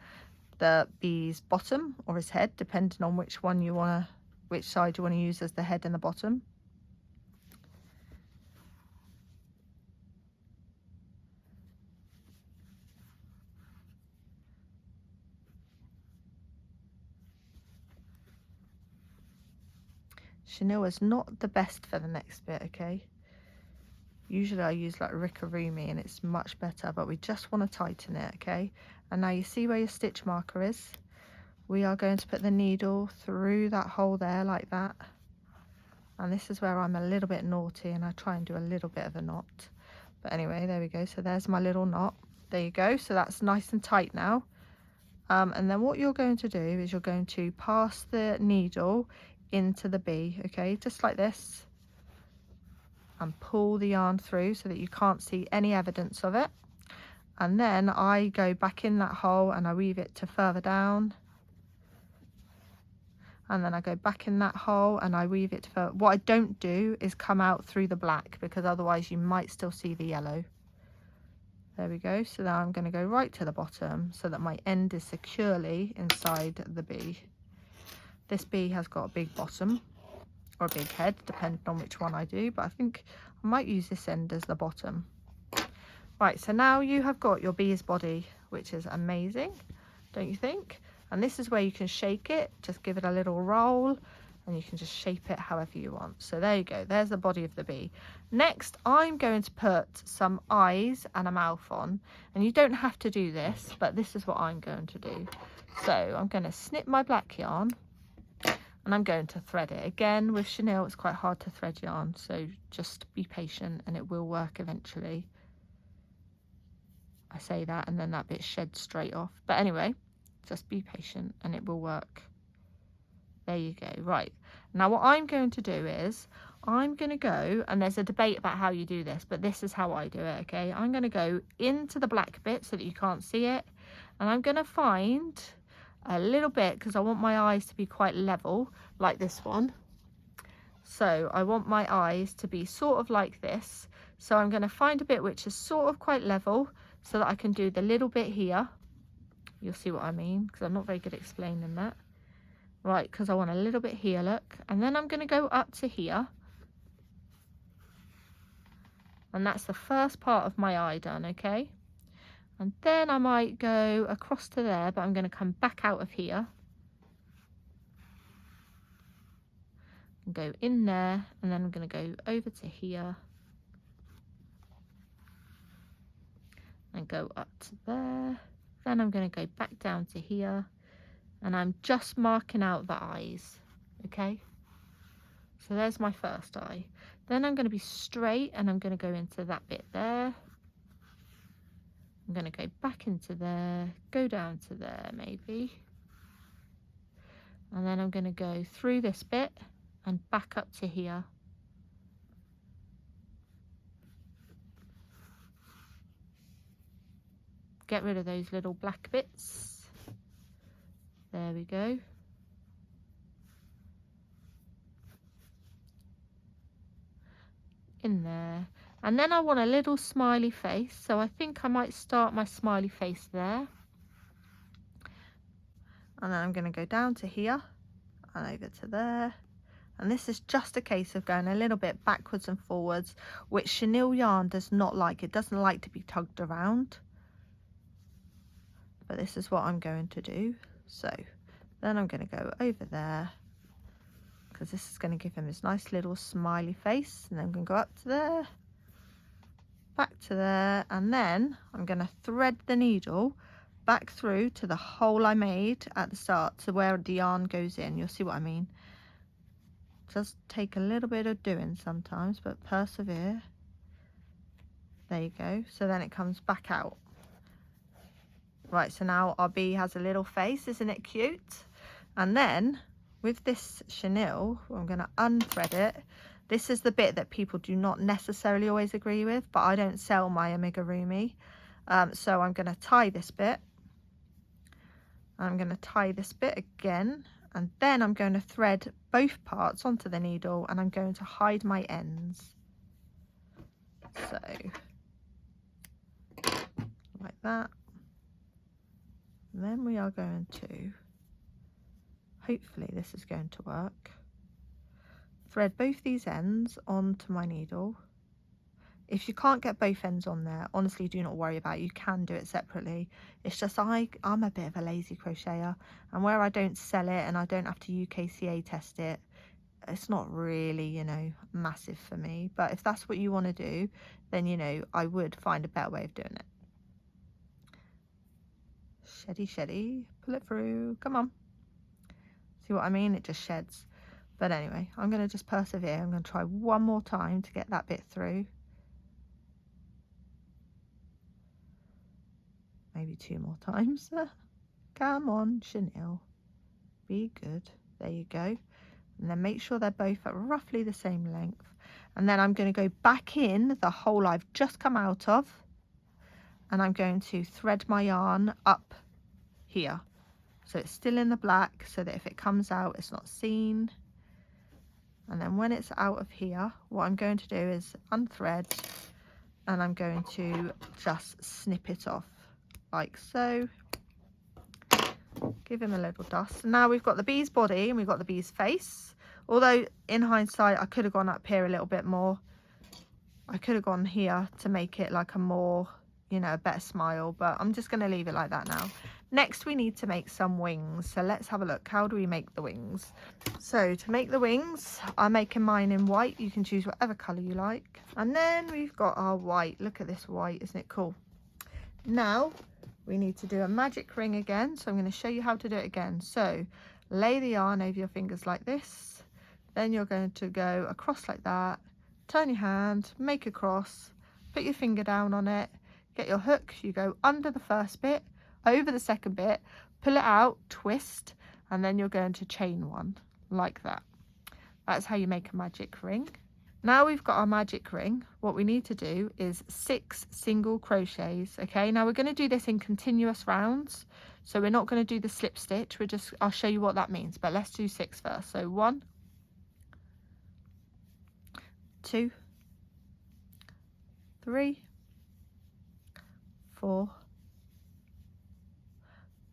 the bee's bottom or his head, depending on which one you want to, which side you want to use as the head and the bottom. Chenille is not the best for the next bit, okay? Usually I use like Amigurumi and it's much better, but we just want to tighten it, okay? And now you see where your stitch marker is? We are going to put the needle through that hole there like that. And this is where I'm a little bit naughty and I try and do a little bit of a knot. But anyway, there we go. So there's my little knot. There you go. So that's nice and tight now. And then what you're going to do is you're going to pass the needle into the bee, okay, just like this. and pull the yarn through so that you can't see any evidence of it. And then I go back in that hole and I weave it to further down. And then I go back in that hole and I weave it to further. What I don't do is come out through the black, because otherwise you might still see the yellow. There we go. So now I'm going to go right to the bottom so that my end is securely inside the bee. This bee has got a big bottom or a big head, depending on which one I do, but I think I might use this end as the bottom. Right, so now you have got your bee's body, which is amazing, don't you think? And this is where you can shake it, just give it a little roll, and you can just shape it however you want. So there you go, there's the body of the bee. Next, I'm going to put some eyes and a mouth on, and you don't have to do this, but this is what I'm going to do. So I'm going to snip my black yarn, and I'm going to thread it. Again, with chenille, it's quite hard to thread yarn, so just be patient and it will work eventually. I say that and then that bit sheds straight off. But anyway, just be patient and it will work. There you go. Right. Now what I'm going to do is, I'm going to go, and there's a debate about how you do this, but this is how I do it, okay? I'm going to go into the black bit so that you can't see it. And I'm going to find a little bit, because I want my eyes to be quite level, like this one. So I want my eyes to be sort of like this. So I'm going to find a bit which is sort of quite level, so that I can do the little bit here. You'll see what I mean, because I'm not very good at explaining that. Right, because I want a little bit here, look. And then I'm going to go up to here. And that's the first part of my eye done, okay? And then I might go across to there, but I'm going to come back out of here. And go in there, and then I'm going to go over to here. And go up to there. Then I'm going to go back down to here. And I'm just marking out the eyes, okay? So there's my first eye. Then I'm going to be straight, and I'm going to go into that bit there. I'm going to go back into there, go down to there maybe. And then I'm going to go through this bit and back up to here. Get rid of those little black bits. There we go. In there. And then I want a little smiley face, so I think I might start my smiley face there. And then I'm going to go down to here and over to there. And this is just a case of going a little bit backwards and forwards, which chenille yarn does not like. It doesn't like to be tugged around. But this is what I'm going to do. So then I'm going to go over there, because this is going to give him this nice little smiley face. And then I'm going to go up to there, back to there, and then I'm going to thread the needle back through to the hole I made at the start, to where the yarn goes in. You'll see what I mean. It does take a little bit of doing sometimes, but persevere. There you go. So then it comes back out. Right, so now our bee has a little face, isn't it cute? And then with this chenille, I'm going to unthread it. This is the bit that people do not necessarily always agree with, but I don't sell my amigurumi. So I'm going to tie this bit. I'm going to tie this bit again, and then I'm going to thread both parts onto the needle, and I'm going to hide my ends. So, like that. And then we are going to, hopefully this is going to work, thread both these ends onto my needle. If you can't get both ends on there, honestly, do not worry about it. You can do it separately. It's just I'm a bit of a lazy crocheter, and where I don't sell it and I don't have to UKCA test it, it's not really, you know, massive for me. But if that's what you want to do, then, you know, I would find a better way of doing it. Sheddy, pull it through, come on. See what I mean? It just sheds. But anyway, I'm going to just persevere. I'm going to try one more time to get that bit through. Maybe 2 more times. Come on, chenille. Be good. There you go. and then make sure they're both at roughly the same length. And then I'm going to go back in the hole I've just come out of, and I'm going to thread my yarn up here. So it's still in the black, so that if it comes out, it's not seen. And then when it's out of here, what I'm going to do is unthread, and I'm going to just snip it off like so. Give him a little dust. Now we've got the bee's body and we've got the bee's face. Although in hindsight, I could have gone up here a little bit more. I could have gone here to make it like a more, you know, a better smile, but I'm just going to leave it like that now. Next, we need to make some wings. So let's have a look. How do we make the wings? So to make the wings, I'm making mine in white. You can choose whatever colour you like. And then we've got our white. Look at this white. Isn't it cool? Now we need to do a magic ring again. So I'm going to show you how to do it again. So lay the yarn over your fingers like this. Then you're going to go across like that. Turn your hand, make a cross, put your finger down on it, get your hook. You go under the first bit, over the second bit, pull it out, twist, and then you're going to chain one like that. That's how you make a magic ring. Now we've got our magic ring, what we need to do is 6 single crochets. Okay, now we're going to do this in continuous rounds, so we're not going to do the slip stitch. I'll show you what that means, but let's do 6 first. So 1, 2, 3, 4.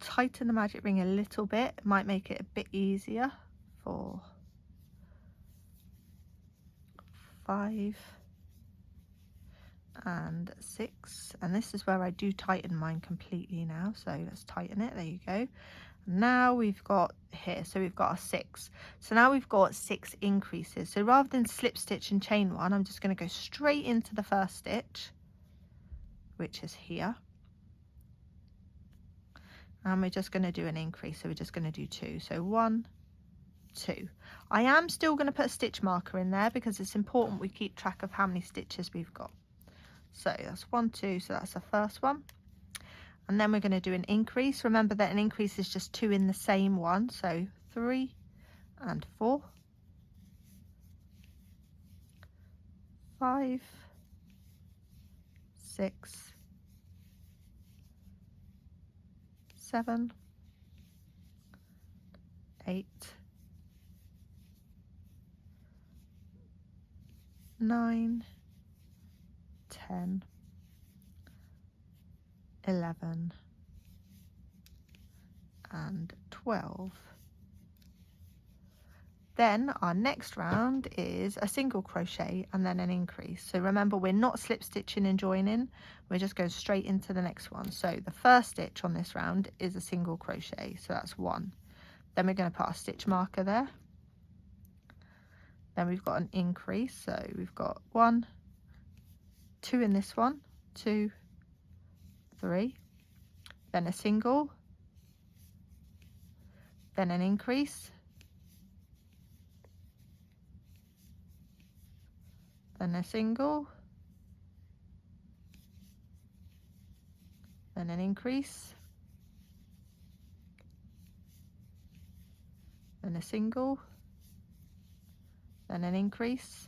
Tighten the magic ring a little bit, it might make it a bit easier. 4, 5 and 6, and this is where I do tighten mine completely now, so let's tighten it. There you go. Now we've got here, so we've got our 6. So now we've got 6 increases. So rather than slip stitch and chain one, I'm just going to go straight into the first stitch, which is here, and we're just going to do an increase. So we're just going to do 2. So 1, 2. I am still going to put a stitch marker in there because it's important we keep track of how many stitches we've got. So that's 1, 2, so that's the first one. And then we're going to do an increase. Remember that an increase is just 2 in the same one. So 3 and 4, 5, 6, 7, 8, 9, 10, 11 and 12. Then our next round is a single crochet and then an increase. So remember, we're not slip stitching and joining, we're just going straight into the next one. So the first stitch on this round is a single crochet, so that's 1. Then we're going to put our stitch marker there. Then we've got an increase, so we've got 1, 2 in this one, 2, 3, then a single, then an increase, then a single, then an increase, then a single, then an increase,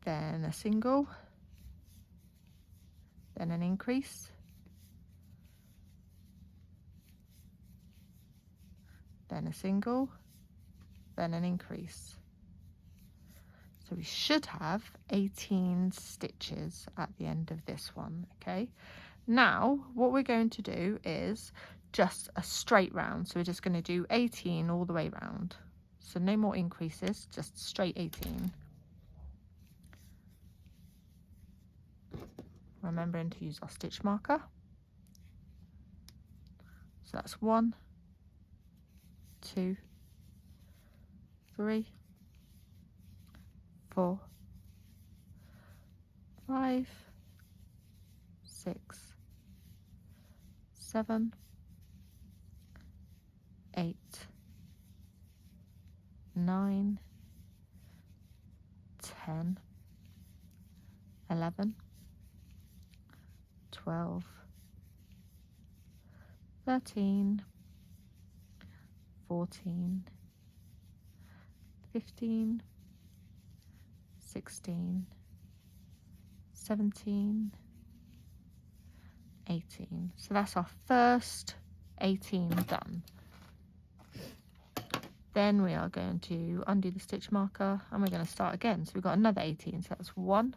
then a single, then an increase, then a single, then an increase. So we should have 18 stitches at the end of this one. Okay, now what we're going to do is just a straight round, so we're just going to do 18 all the way round, so no more increases, just straight 18. Remembering to use our stitch marker. So that's 1, 2, 3, 4, 5, 6, 7, 8, 9, 10, 11, 12, 13, 14, 15, 16, 17, 18. So that's our first 18 done. Then we are going to undo the stitch marker and we're going to start again. So we've got another 18, so that's 1.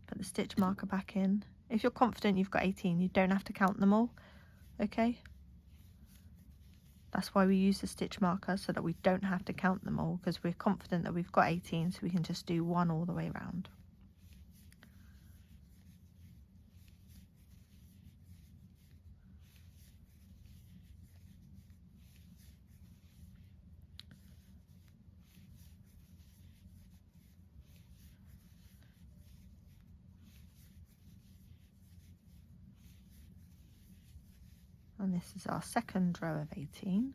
Put the stitch marker back in. If you're confident you've got 18, you don't have to count them all, okay? That's why we use the stitch marker, so that we don't have to count them all, because we're confident that we've got 18, so we can just do 1 all the way around. And this is our second row of 18.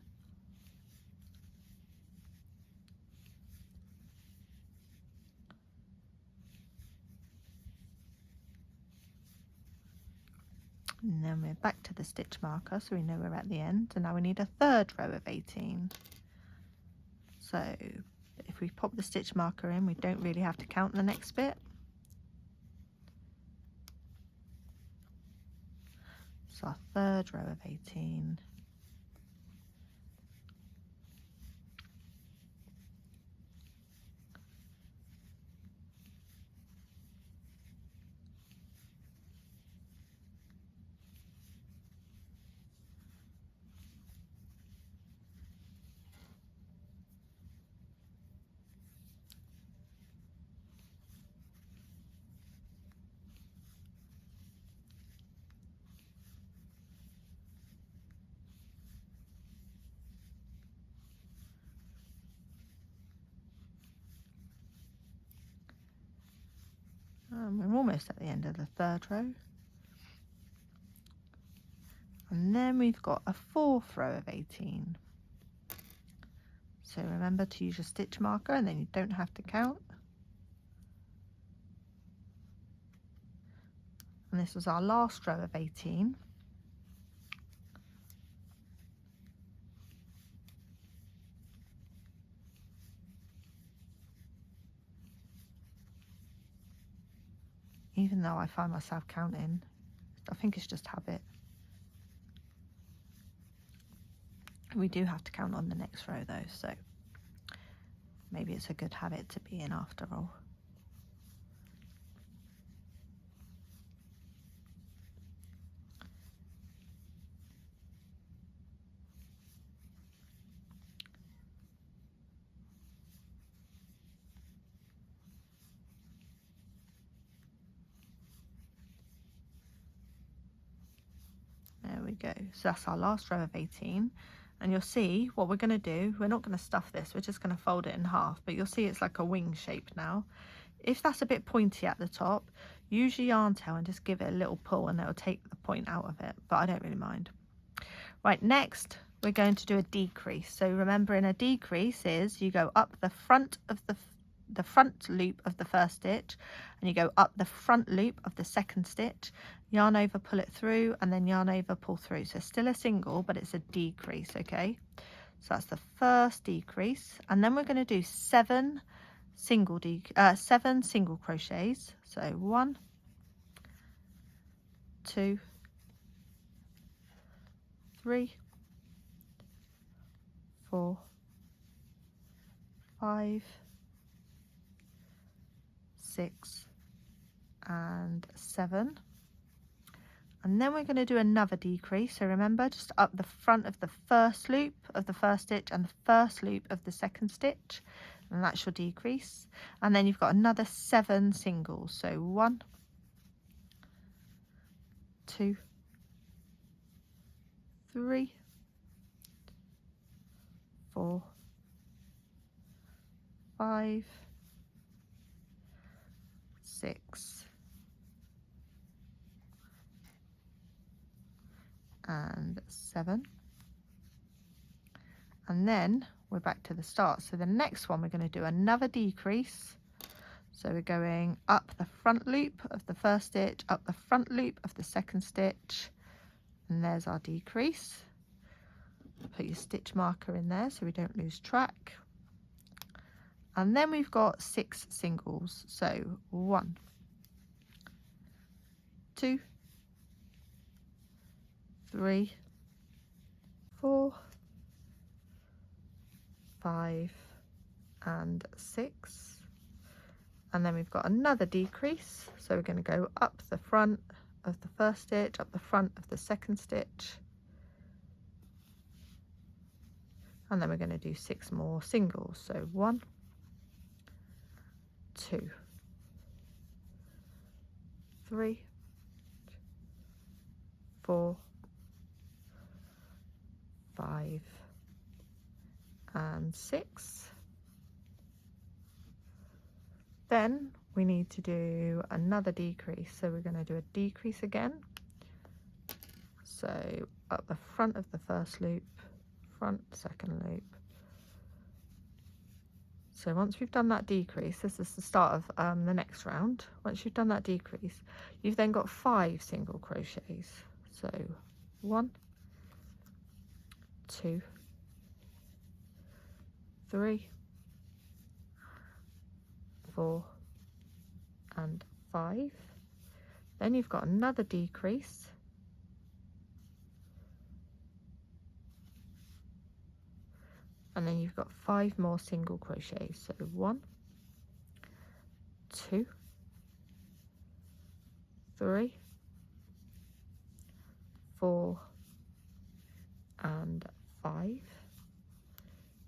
And then we're back to the stitch marker, so we know we're at the end. And now we need a third row of 18. So if we pop the stitch marker in, we don't really have to count the next bit. So our third row of 18. We're almost at the end of the third row. And then we've got a fourth row of 18. So remember to use your stitch marker, and then you don't have to count. And this was our last row of 18. Even though I find myself counting, I think it's just habit. We do have to count on the next row though, so maybe it's a good habit to be in after all. There we go. So that's our last row of 18. And you'll see what we're going to do. We're not going to stuff this. We're just going to fold it in half. But you'll see it's like a wing shape now. If that's a bit pointy at the top, use your yarn tail and just give it a little pull and it'll take the point out of it. But I don't really mind. Right, next we're going to do a decrease. So remember, in a decrease is you go up the front of the front loop of the first stitch, and you go up the front loop of the second stitch, yarn over, pull it through, and then yarn over, pull through. So still a single, but it's a decrease, okay? So that's the first decrease, and then we're going to do 7 single crochets. So 1, 2, 3, 4, 5, 6 and 7, and then we're going to do another decrease. So remember, just up the front of the first loop of the first stitch and the first loop of the second stitch, and that's your decrease. And then you've got another 7 singles. So 1, 2, 3, 4, 5, 6 and 7, and then we're back to the start. So the next one, we're going to do another decrease. So we're going up the front loop of the first stitch, up the front loop of the second stitch, and there's our decrease. Put your stitch marker in there so we don't lose track. And then we've got 6 singles. So 1, 2, 3, 4, 5 and 6. And then we've got another decrease, so we're going to go up the front of the first stitch, up the front of the second stitch, and then we're going to do 6 more singles. So 1, 2, 3, 4, 5 and 6. Then we need to do another decrease, so we're going to do a decrease again. So up the front of the first loop, front, second loop. So once we've done that decrease, this is the start of the next round. Once you've done that decrease, you've then got 5 single crochets. So 1, 2, 3, 4 and 5. Then you've got another decrease, and then you've got 5 more single crochets. So 1, 2, 3, 4 and 5.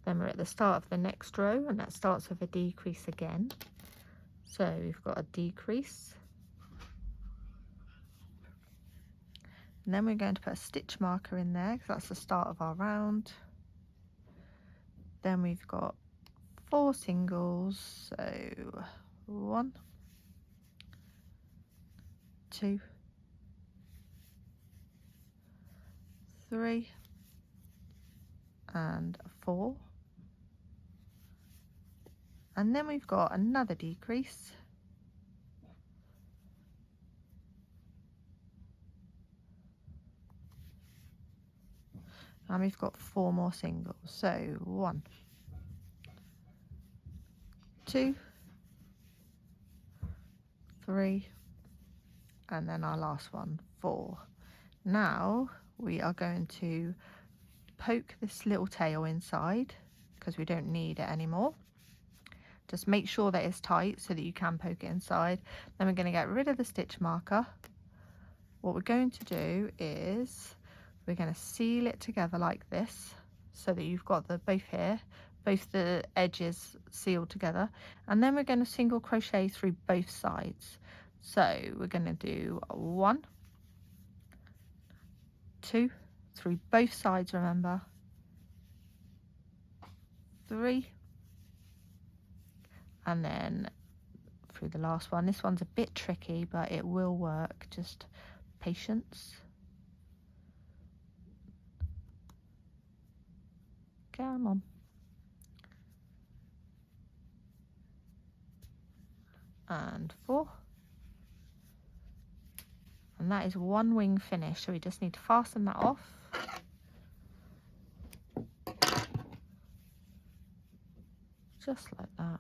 Then we're at the start of the next row, and that starts with a decrease again. So we've got a decrease, and then we're going to put a stitch marker in there because that's the start of our round. Then we've got 4 singles, so 1, 2, 3 and 4. And then we've got another decrease, and we've got 4 more singles. So 1, 2, 3, and then our last one, 4. Now we are going to poke this little tail inside because we don't need it anymore. Just make sure that it's tight so that you can poke it inside. Then we're going to get rid of the stitch marker. What we're going to do is we're going to seal it together like this so that you've got both the edges sealed together, and then we're going to single crochet through both sides. So we're going to do 1, 2, through both sides, remember, 3, and then through the last one. This one's a bit tricky, but it will work. Just patience. Come on. And 4. And that is 1 wing finished, so we just need to fasten that off. Just like that.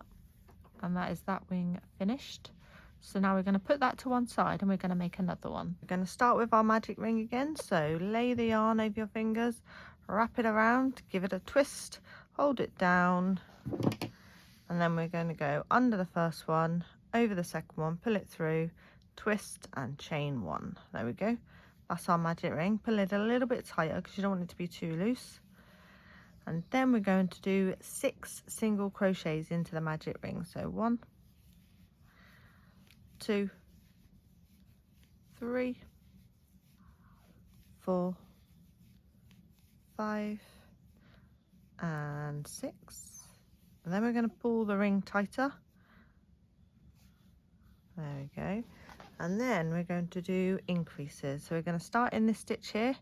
And that is that wing finished. So now we're going to put that to one side and we're going to make another one. We're going to start with our magic ring again. So lay the yarn over your fingers, wrap it around, give it a twist, hold it down, and then we're going to go under the first one, over the second one, pull it through, twist and chain 1. There we go. That's our magic ring. Pull it a little bit tighter because you don't want it to be too loose. And then we're going to do 6 single crochets into the magic ring. So 1, 2, 3, 4, 5 and 6. And then we're going to pull the ring tighter. There we go. And then we're going to do increases. So we're going to start in this stitch here,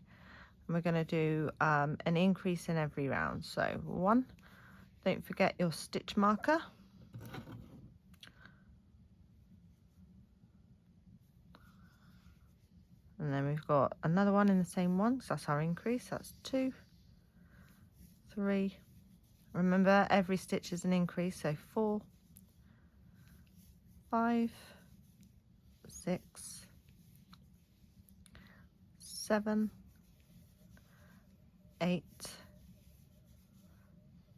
and we're going to do an increase in every round. So 1, Don't forget your stitch marker. And then we've got another one in the same one, so that's our increase. That's 2, 3. Remember, every stitch is an increase, so 4, 5, 6, 7, 8,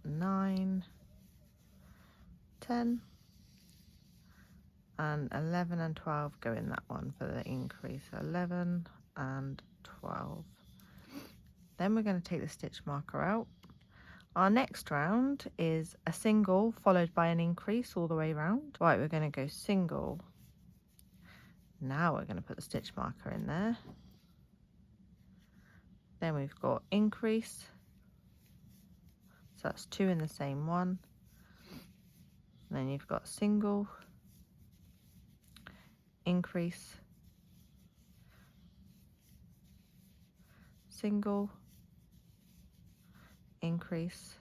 9, 10, and 11 and 12 go in that one for the increase. 11 and 12. Then we're going to take the stitch marker out. Our next round is a single followed by an increase all the way around. Right, we're going to go single. Now we're going to put the stitch marker in there. Then we've got increase. So that's 2 in the same one. And then you've got single, increase, single, increase,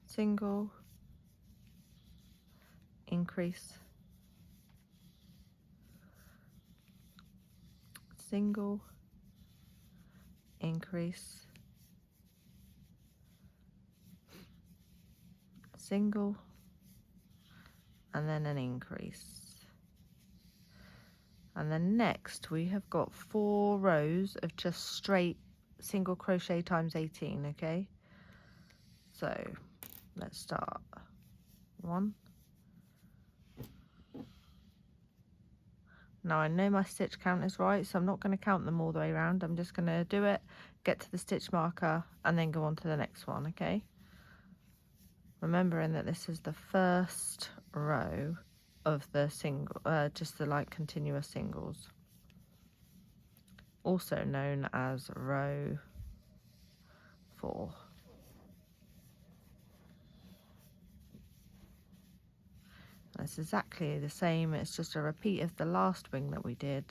single, increase, single, increase, single, and then an increase. And then next we have got 4 rows of just straight single crochet times 18, okay? So let's start. 1. Now I know my stitch count is right, so I'm not going to count them all the way around. I'm just going to do it, get to the stitch marker, and then go on to the next one, okay? Remembering that this is the first row of the single, just the like continuous singles, also known as row 4. It's exactly the same, it's just a repeat of the last wing that we did.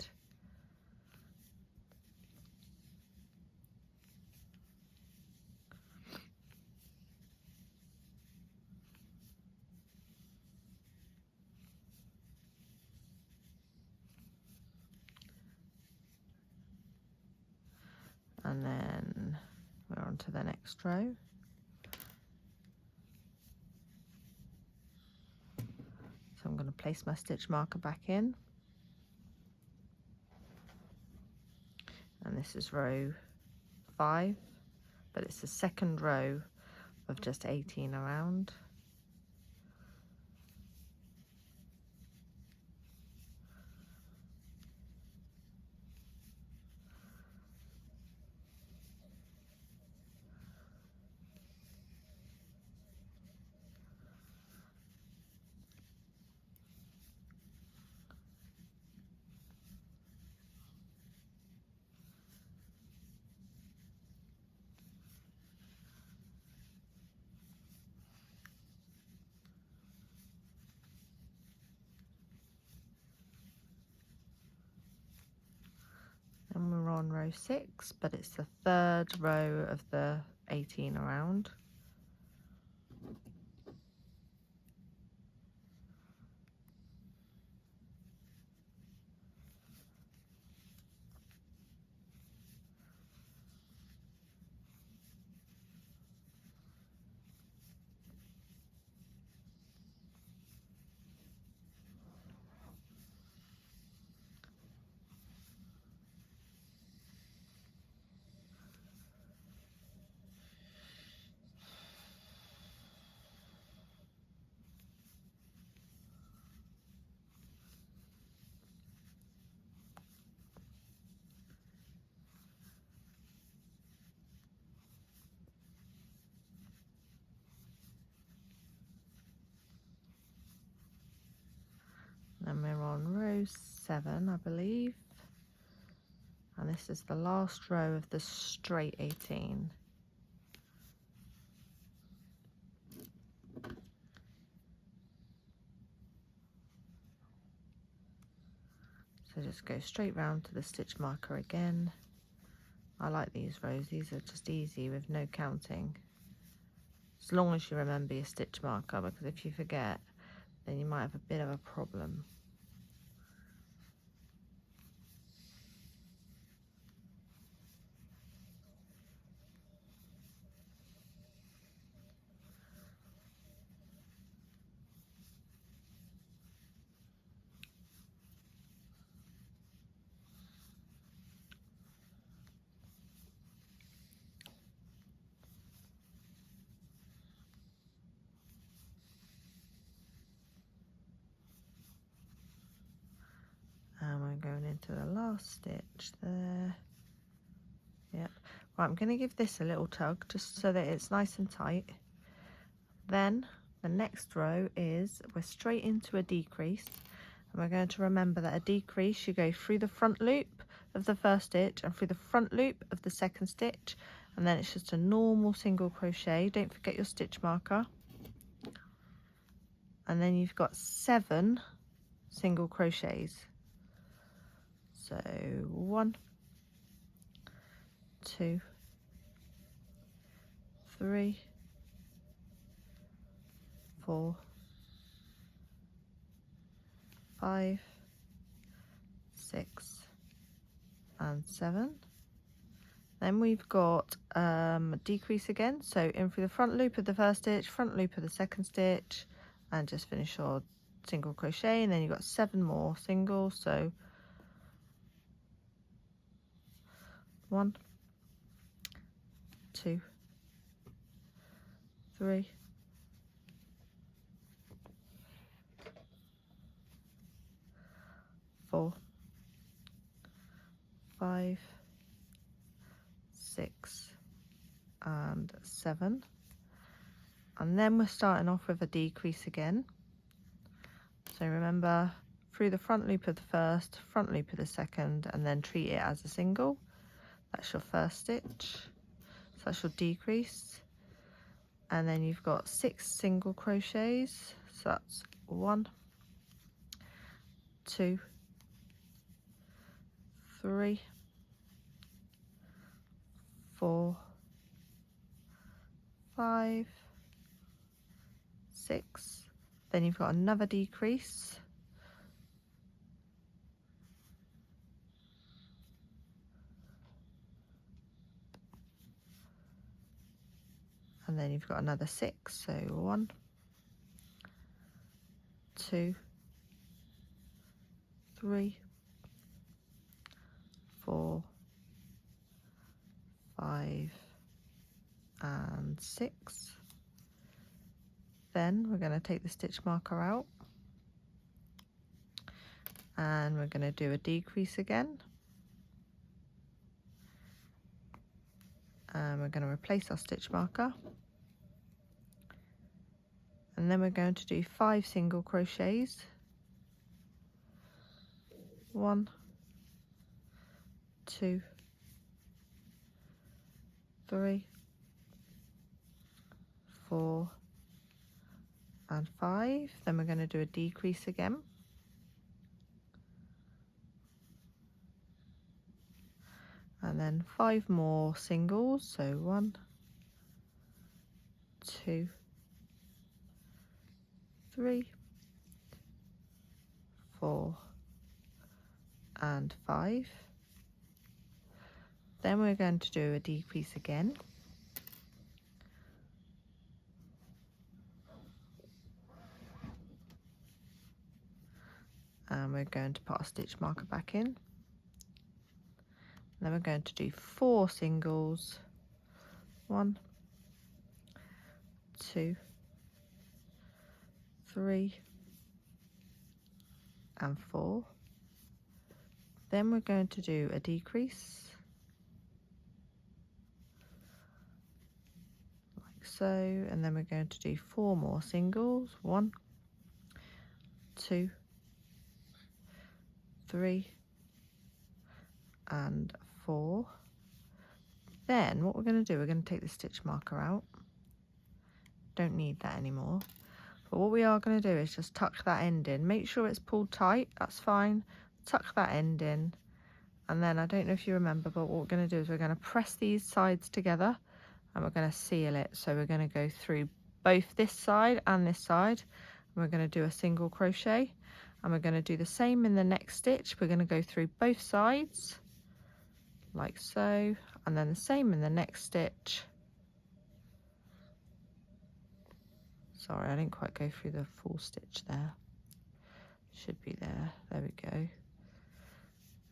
And then we're on to the next row. So I'm going to place my stitch marker back in. And this is row 5, but it's the second row of just 18 around. And we're on row 6, but it's the third row of the 18 around. And we're on row 7, I believe. And this is the last row of the straight 18. So So just go straight round to the stitch marker again. I like these rows, these are just easy with no counting. As long as you remember your stitch marker, because if you forget, then you might have a bit of a problem. And we're going into the last stitch there. Yep. Right, I'm going to give this a little tug just so that it's nice and tight. Then the next row is we're straight into a decrease, and we're going to remember that a decrease, you go through the front loop of the first stitch and through the front loop of the second stitch, and then it's just a normal single crochet. Don't forget your stitch marker. And then you've got 7 single crochets. So 1, 2, 3, 4, 5, 6, and 7. Then we've got decrease again, so in through the front loop of the first stitch, front loop of the second stitch, and just finish your single crochet, and then you've got 7 more singles. So 1, 2, 3, 4, 5, 6, and 7. And then we're starting off with a decrease again. So remember, through the front loop of the first, front loop of the second, and then treat it as a single. That's your first stitch. So that's your decrease. And then you've got 6 single crochets. So that's 1, 2, 3, 4, 5, 6. Then you've got another decrease. And then you've got another 6. So 1, 2, 3, 4, 5, and 6. Then we're going to take the stitch marker out, and we're going to do a decrease again, and we're going to replace our stitch marker, and then we're going to do 5 single crochets. 1, 2, 3, 4, and 5. Then we're going to do a decrease again, and then 5 more singles. So 1, 2, 3, 4, and 5. Then we're going to do a decrease again, and we're going to put our stitch marker back in. Then we're going to do 4 singles. 1, 2, 3, and 4. Then we're going to do a decrease, like so, and then we're going to do 4 more singles. 1, 2, 3, and 4. Then what we're going to do, we're going to take the stitch marker out. Don't need that anymore. But what we are going to do is just tuck that end in. Make sure it's pulled tight, that's fine. tuck that end in, and then I don't know if you remember, but what we're going to do is we're going to press these sides together and we're going to seal it. So we're going to go through both this side and this side, and we're going to do a single crochet, and we're going to do the same in the next stitch. We're going to go through both sides like so, and then the same in the next stitch. Sorry, I didn't quite go through the full stitch there. Should be there. There we go.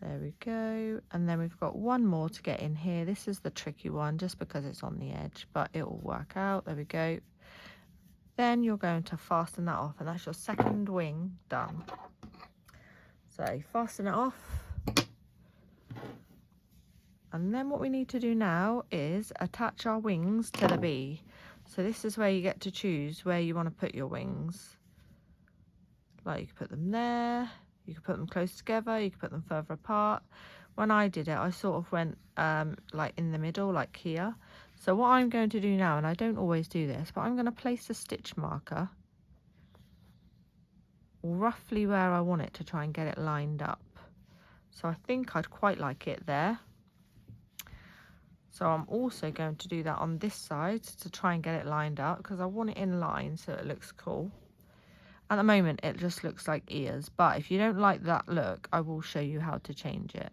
There we go. And then we've got one more to get in here. This is the tricky one just because it's on the edge, but it will work out. There we go. Then you're going to fasten that off, and that's your second wing done. So fasten it off. And then what we need to do now is attach our wings to the bee. So this is where you get to choose where you want to put your wings. Like, you can put them there, you can put them close together, you can put them further apart. When I did it, I sort of went like in the middle, like here. So what I'm going to do now, and I don't always do this, but I'm going to place a stitch marker roughly where I want it to try and get it lined up. So I think I'd quite like it there. So I'm also going to do that on this side to try and get it lined up, because I want it in line so it looks cool. At the moment it just looks like ears, but if you don't like that look, I will show you how to change it.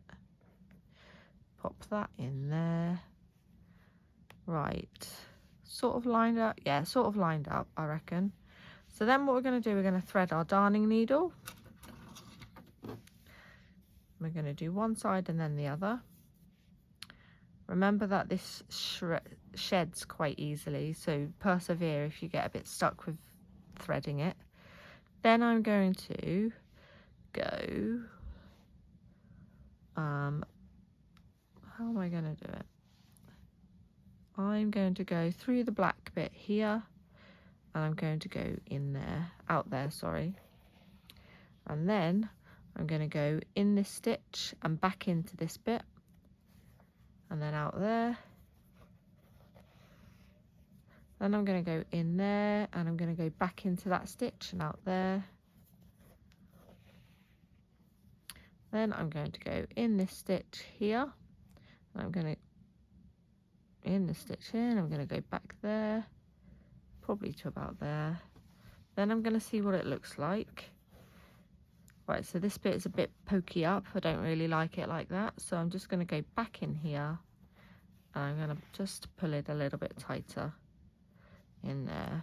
Pop that in there. Right, sort of lined up. Yeah, sort of lined up, I reckon. So then what we're going to do, we're going to thread our darning needle. We're going to do one side and then the other. Remember that this sheds quite easily, so persevere if you get a bit stuck with threading it. Then I'm going to go, how am I going to do it? I'm going to go through the black bit here, and I'm going to go in there, out there, sorry. And then I'm going to go in this stitch and back into this bit, and then out there. Then I'm going to go in there, and I'm going to go back into that stitch and out there. Then I'm going to go in this stitch here, and I'm going to in the stitch here, and I'm going to go back there, probably to about there. Then I'm going to see what it looks like. Right, so this bit is a bit pokey up. I don't really like it like that, so I'm just going to go back in here, and I'm going to just pull it a little bit tighter in there.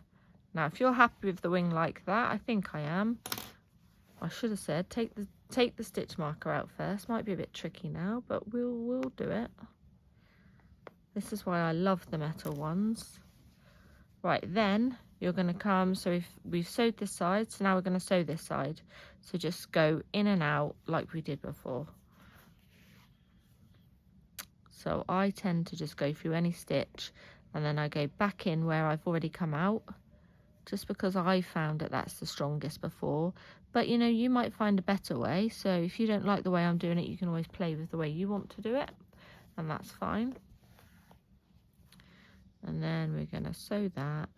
Now if you're happy with the wing like that, I think I am. I should have said take the stitch marker out first. Might be a bit tricky now, but we'll do it. This is why I love the metal ones. Right, then you're going to come, so if we've sewed this side, so now we're going to sew this side. So just go in and out like we did before. So I tend to just go through any stitch, and then I go back in where I've already come out, just because I found that that's the strongest before. But you know, you might find a better way, so if you don't like the way I'm doing it, you can always play with the way you want to do it, and that's fine. And then we're going to sew that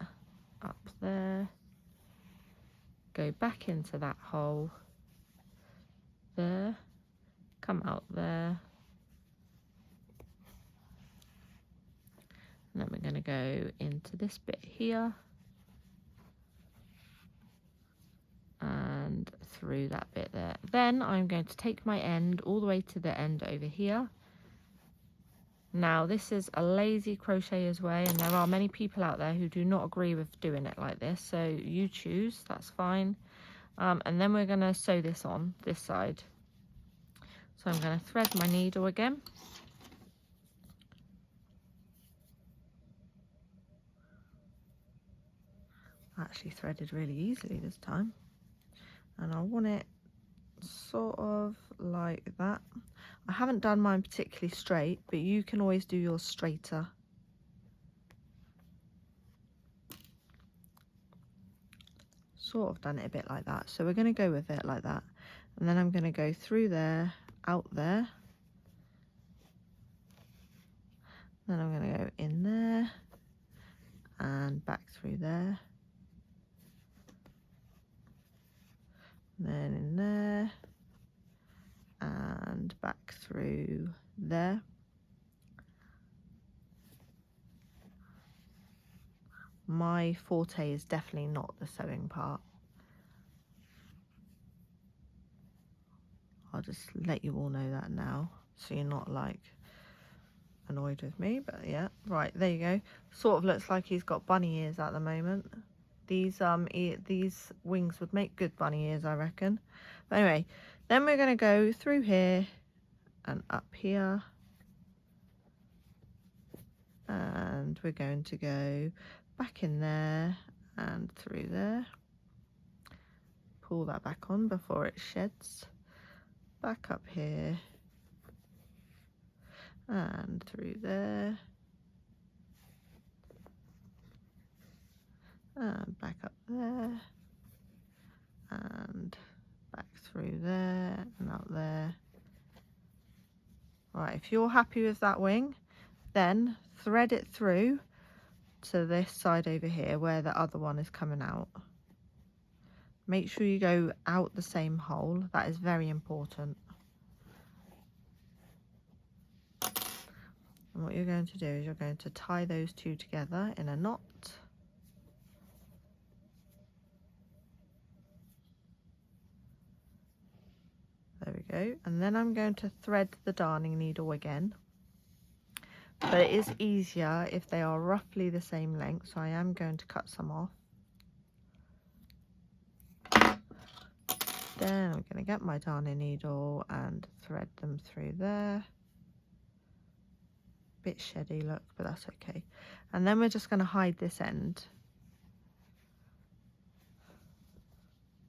up there, go back into that hole there, come out there, and then we're going to go into this bit here and through that bit there. Then I'm going to take my end all the way to the end over here. Now this is a lazy crocheters way, and there are many people out there who do not agree with doing it like this, so you choose, that's fine. And then we're going to sew this on this side. So I'm going to thread my needle again. I actually threaded really easily this time, and I want it sort of like that. I haven't done mine particularly straight, but you can always do yours straighter. Sort of done it a bit like that, so we're going to go with it like that, and then I'm going to go through there, out there, then I'm going to go in there and back through there, and then in there and back through there. My forte is definitely not the sewing part. I'll just let you all know that now, so you're not like annoyed with me. But yeah, right, there you go. Sort of looks like he's got bunny ears at the moment. These wings would make good bunny ears, I reckon. But anyway, then we're going to go through here and up here, and we're going to go back in there and through there. Pull that back on before it sheds. Back up here and through there, and back up there, and back through there and up there. Right, if you're happy with that wing, then thread it through to this side over here where the other one is coming out. Make sure you go out the same hole. That is very important. And what you're going to do is you're going to tie those two together in a knot. There we go. And then I'm going to thread the darning needle again. But it is easier if they are roughly the same length, so I am going to cut some off. Then I'm going to get my darning needle and thread them through there. Bit sheddy look, but that's okay. And then we're just going to hide this end.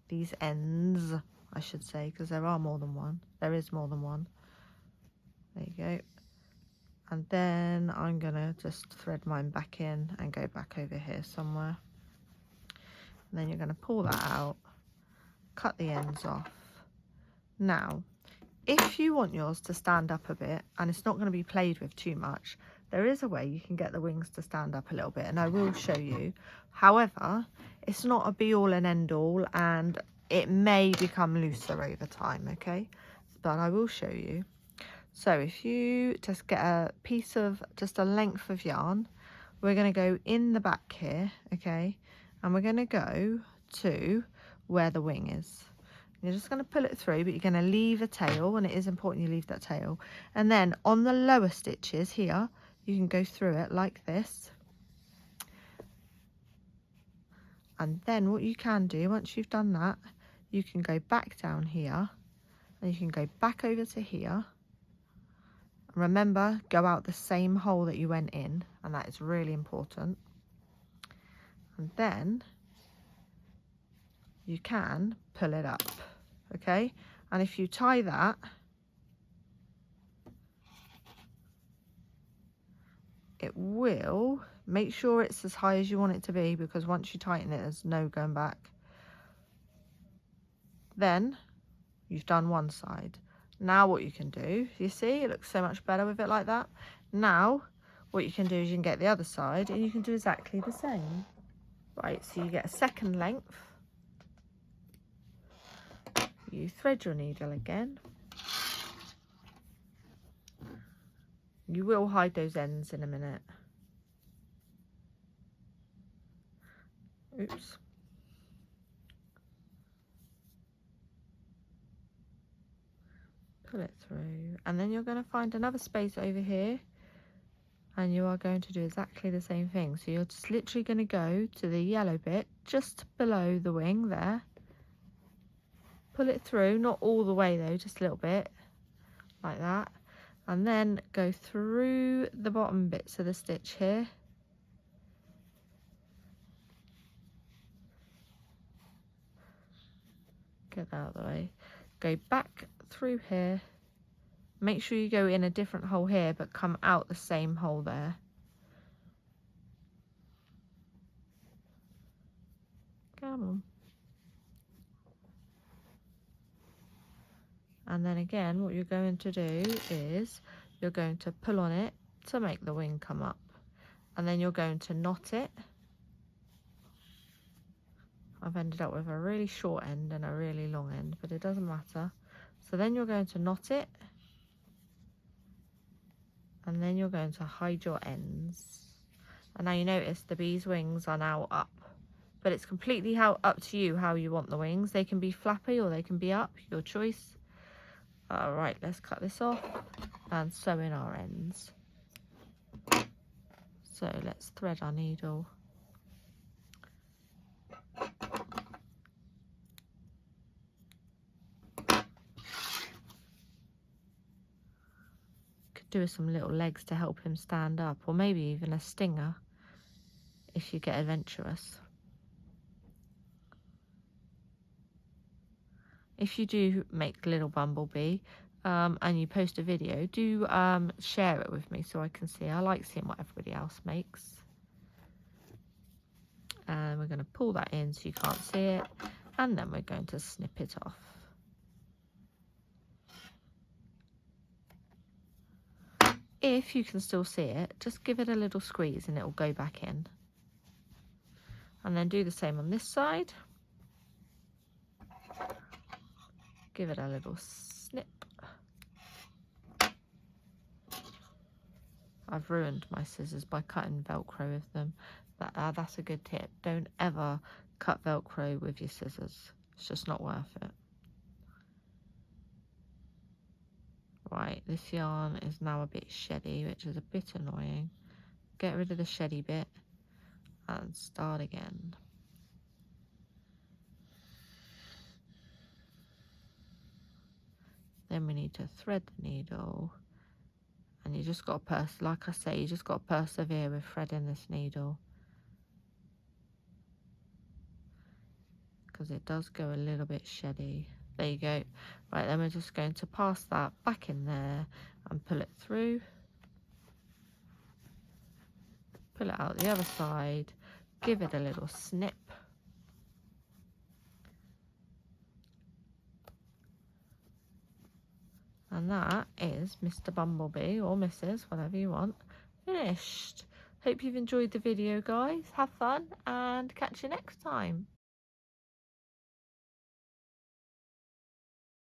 These ends, I should say, because there are more than one. There is more than one. There you go. And then I'm going to just thread mine back in and go back over here somewhere. And then you're going to pull that out. Cut the ends off. Now, if you want yours to stand up a bit and it's not going to be played with too much, there is a way you can get the wings to stand up a little bit, and I will show you. However, it's not a be all and end all, and it may become looser over time, okay? But I will show you. So if you just get a piece of, just a length of yarn, we're going to go in the back here, okay? And we're going to go to where the wing is. You're just going to pull it through, but you're going to leave a tail, and it is important you leave that tail. And then on the lower stitches here, you can go through it like this. And then what you can do, once you've done that, you can go back down here, and you can go back over to here. Remember, go out the same hole that you went in, and that is really important. And then you can pull it up, okay? And if you tie that, it will, make sure it's as high as you want it to be, because once you tighten it, there's no going back. Then you've done one side. Now what you can do, you see, it looks so much better with it like that. Now what you can do is you can get the other side and you can do exactly the same. Right, so you get a second length. You thread your needle again. You will hide those ends in a minute. Oops. Pull it through, and then you're going to find another space over here, and you are going to do exactly the same thing. So you're just literally going to go to the yellow bit just below the wing there. Pull it through, not all the way though, just a little bit like that, and then go through the bottom bits of the stitch here. Get that out of the way. Go back through here. Make sure you go in a different hole here, but come out the same hole there. Come on. And then again, what you're going to do is you're going to pull on it to make the wing come up, and then you're going to knot it. I've ended up with a really short end and a really long end, but it doesn't matter. So then you're going to knot it, And then you're going to hide your ends. And now you notice the bee's wings are now up. But it's completely up to you how you want the wings. They can be flappy or they can be up, your choice. Alright, let's cut this off and sew in our ends. So let's thread our needle. Could do with some little legs to help him stand up, or maybe even a stinger if you get adventurous. If you do make Little Bumblebee and you post a video, do share it with me so I can see. I like seeing what everybody else makes. And we're going to pull that in so you can't see it, and then we're going to snip it off. If you can still see it, just give it a little squeeze and it will go back in. And then do the same on this side. Give it a little snip. I've ruined my scissors by cutting Velcro with them. That's a good tip. Don't ever cut Velcro with your scissors. It's just not worth it. Right, this yarn is now a bit sheddy, which is a bit annoying. Get rid of the sheddy bit and start again. Then we need to thread the needle, and you just got to like I say, you just got to persevere with threading this needle, because it does go a little bit sheddy. There you go. Right, then we're just going to pass that back in there and pull it through. Pull it out the other side, give it a little snip. And that is Mr. Bumblebee, or Mrs., whatever you want, finished. Hope you've enjoyed the video, guys. Have fun and catch you next time.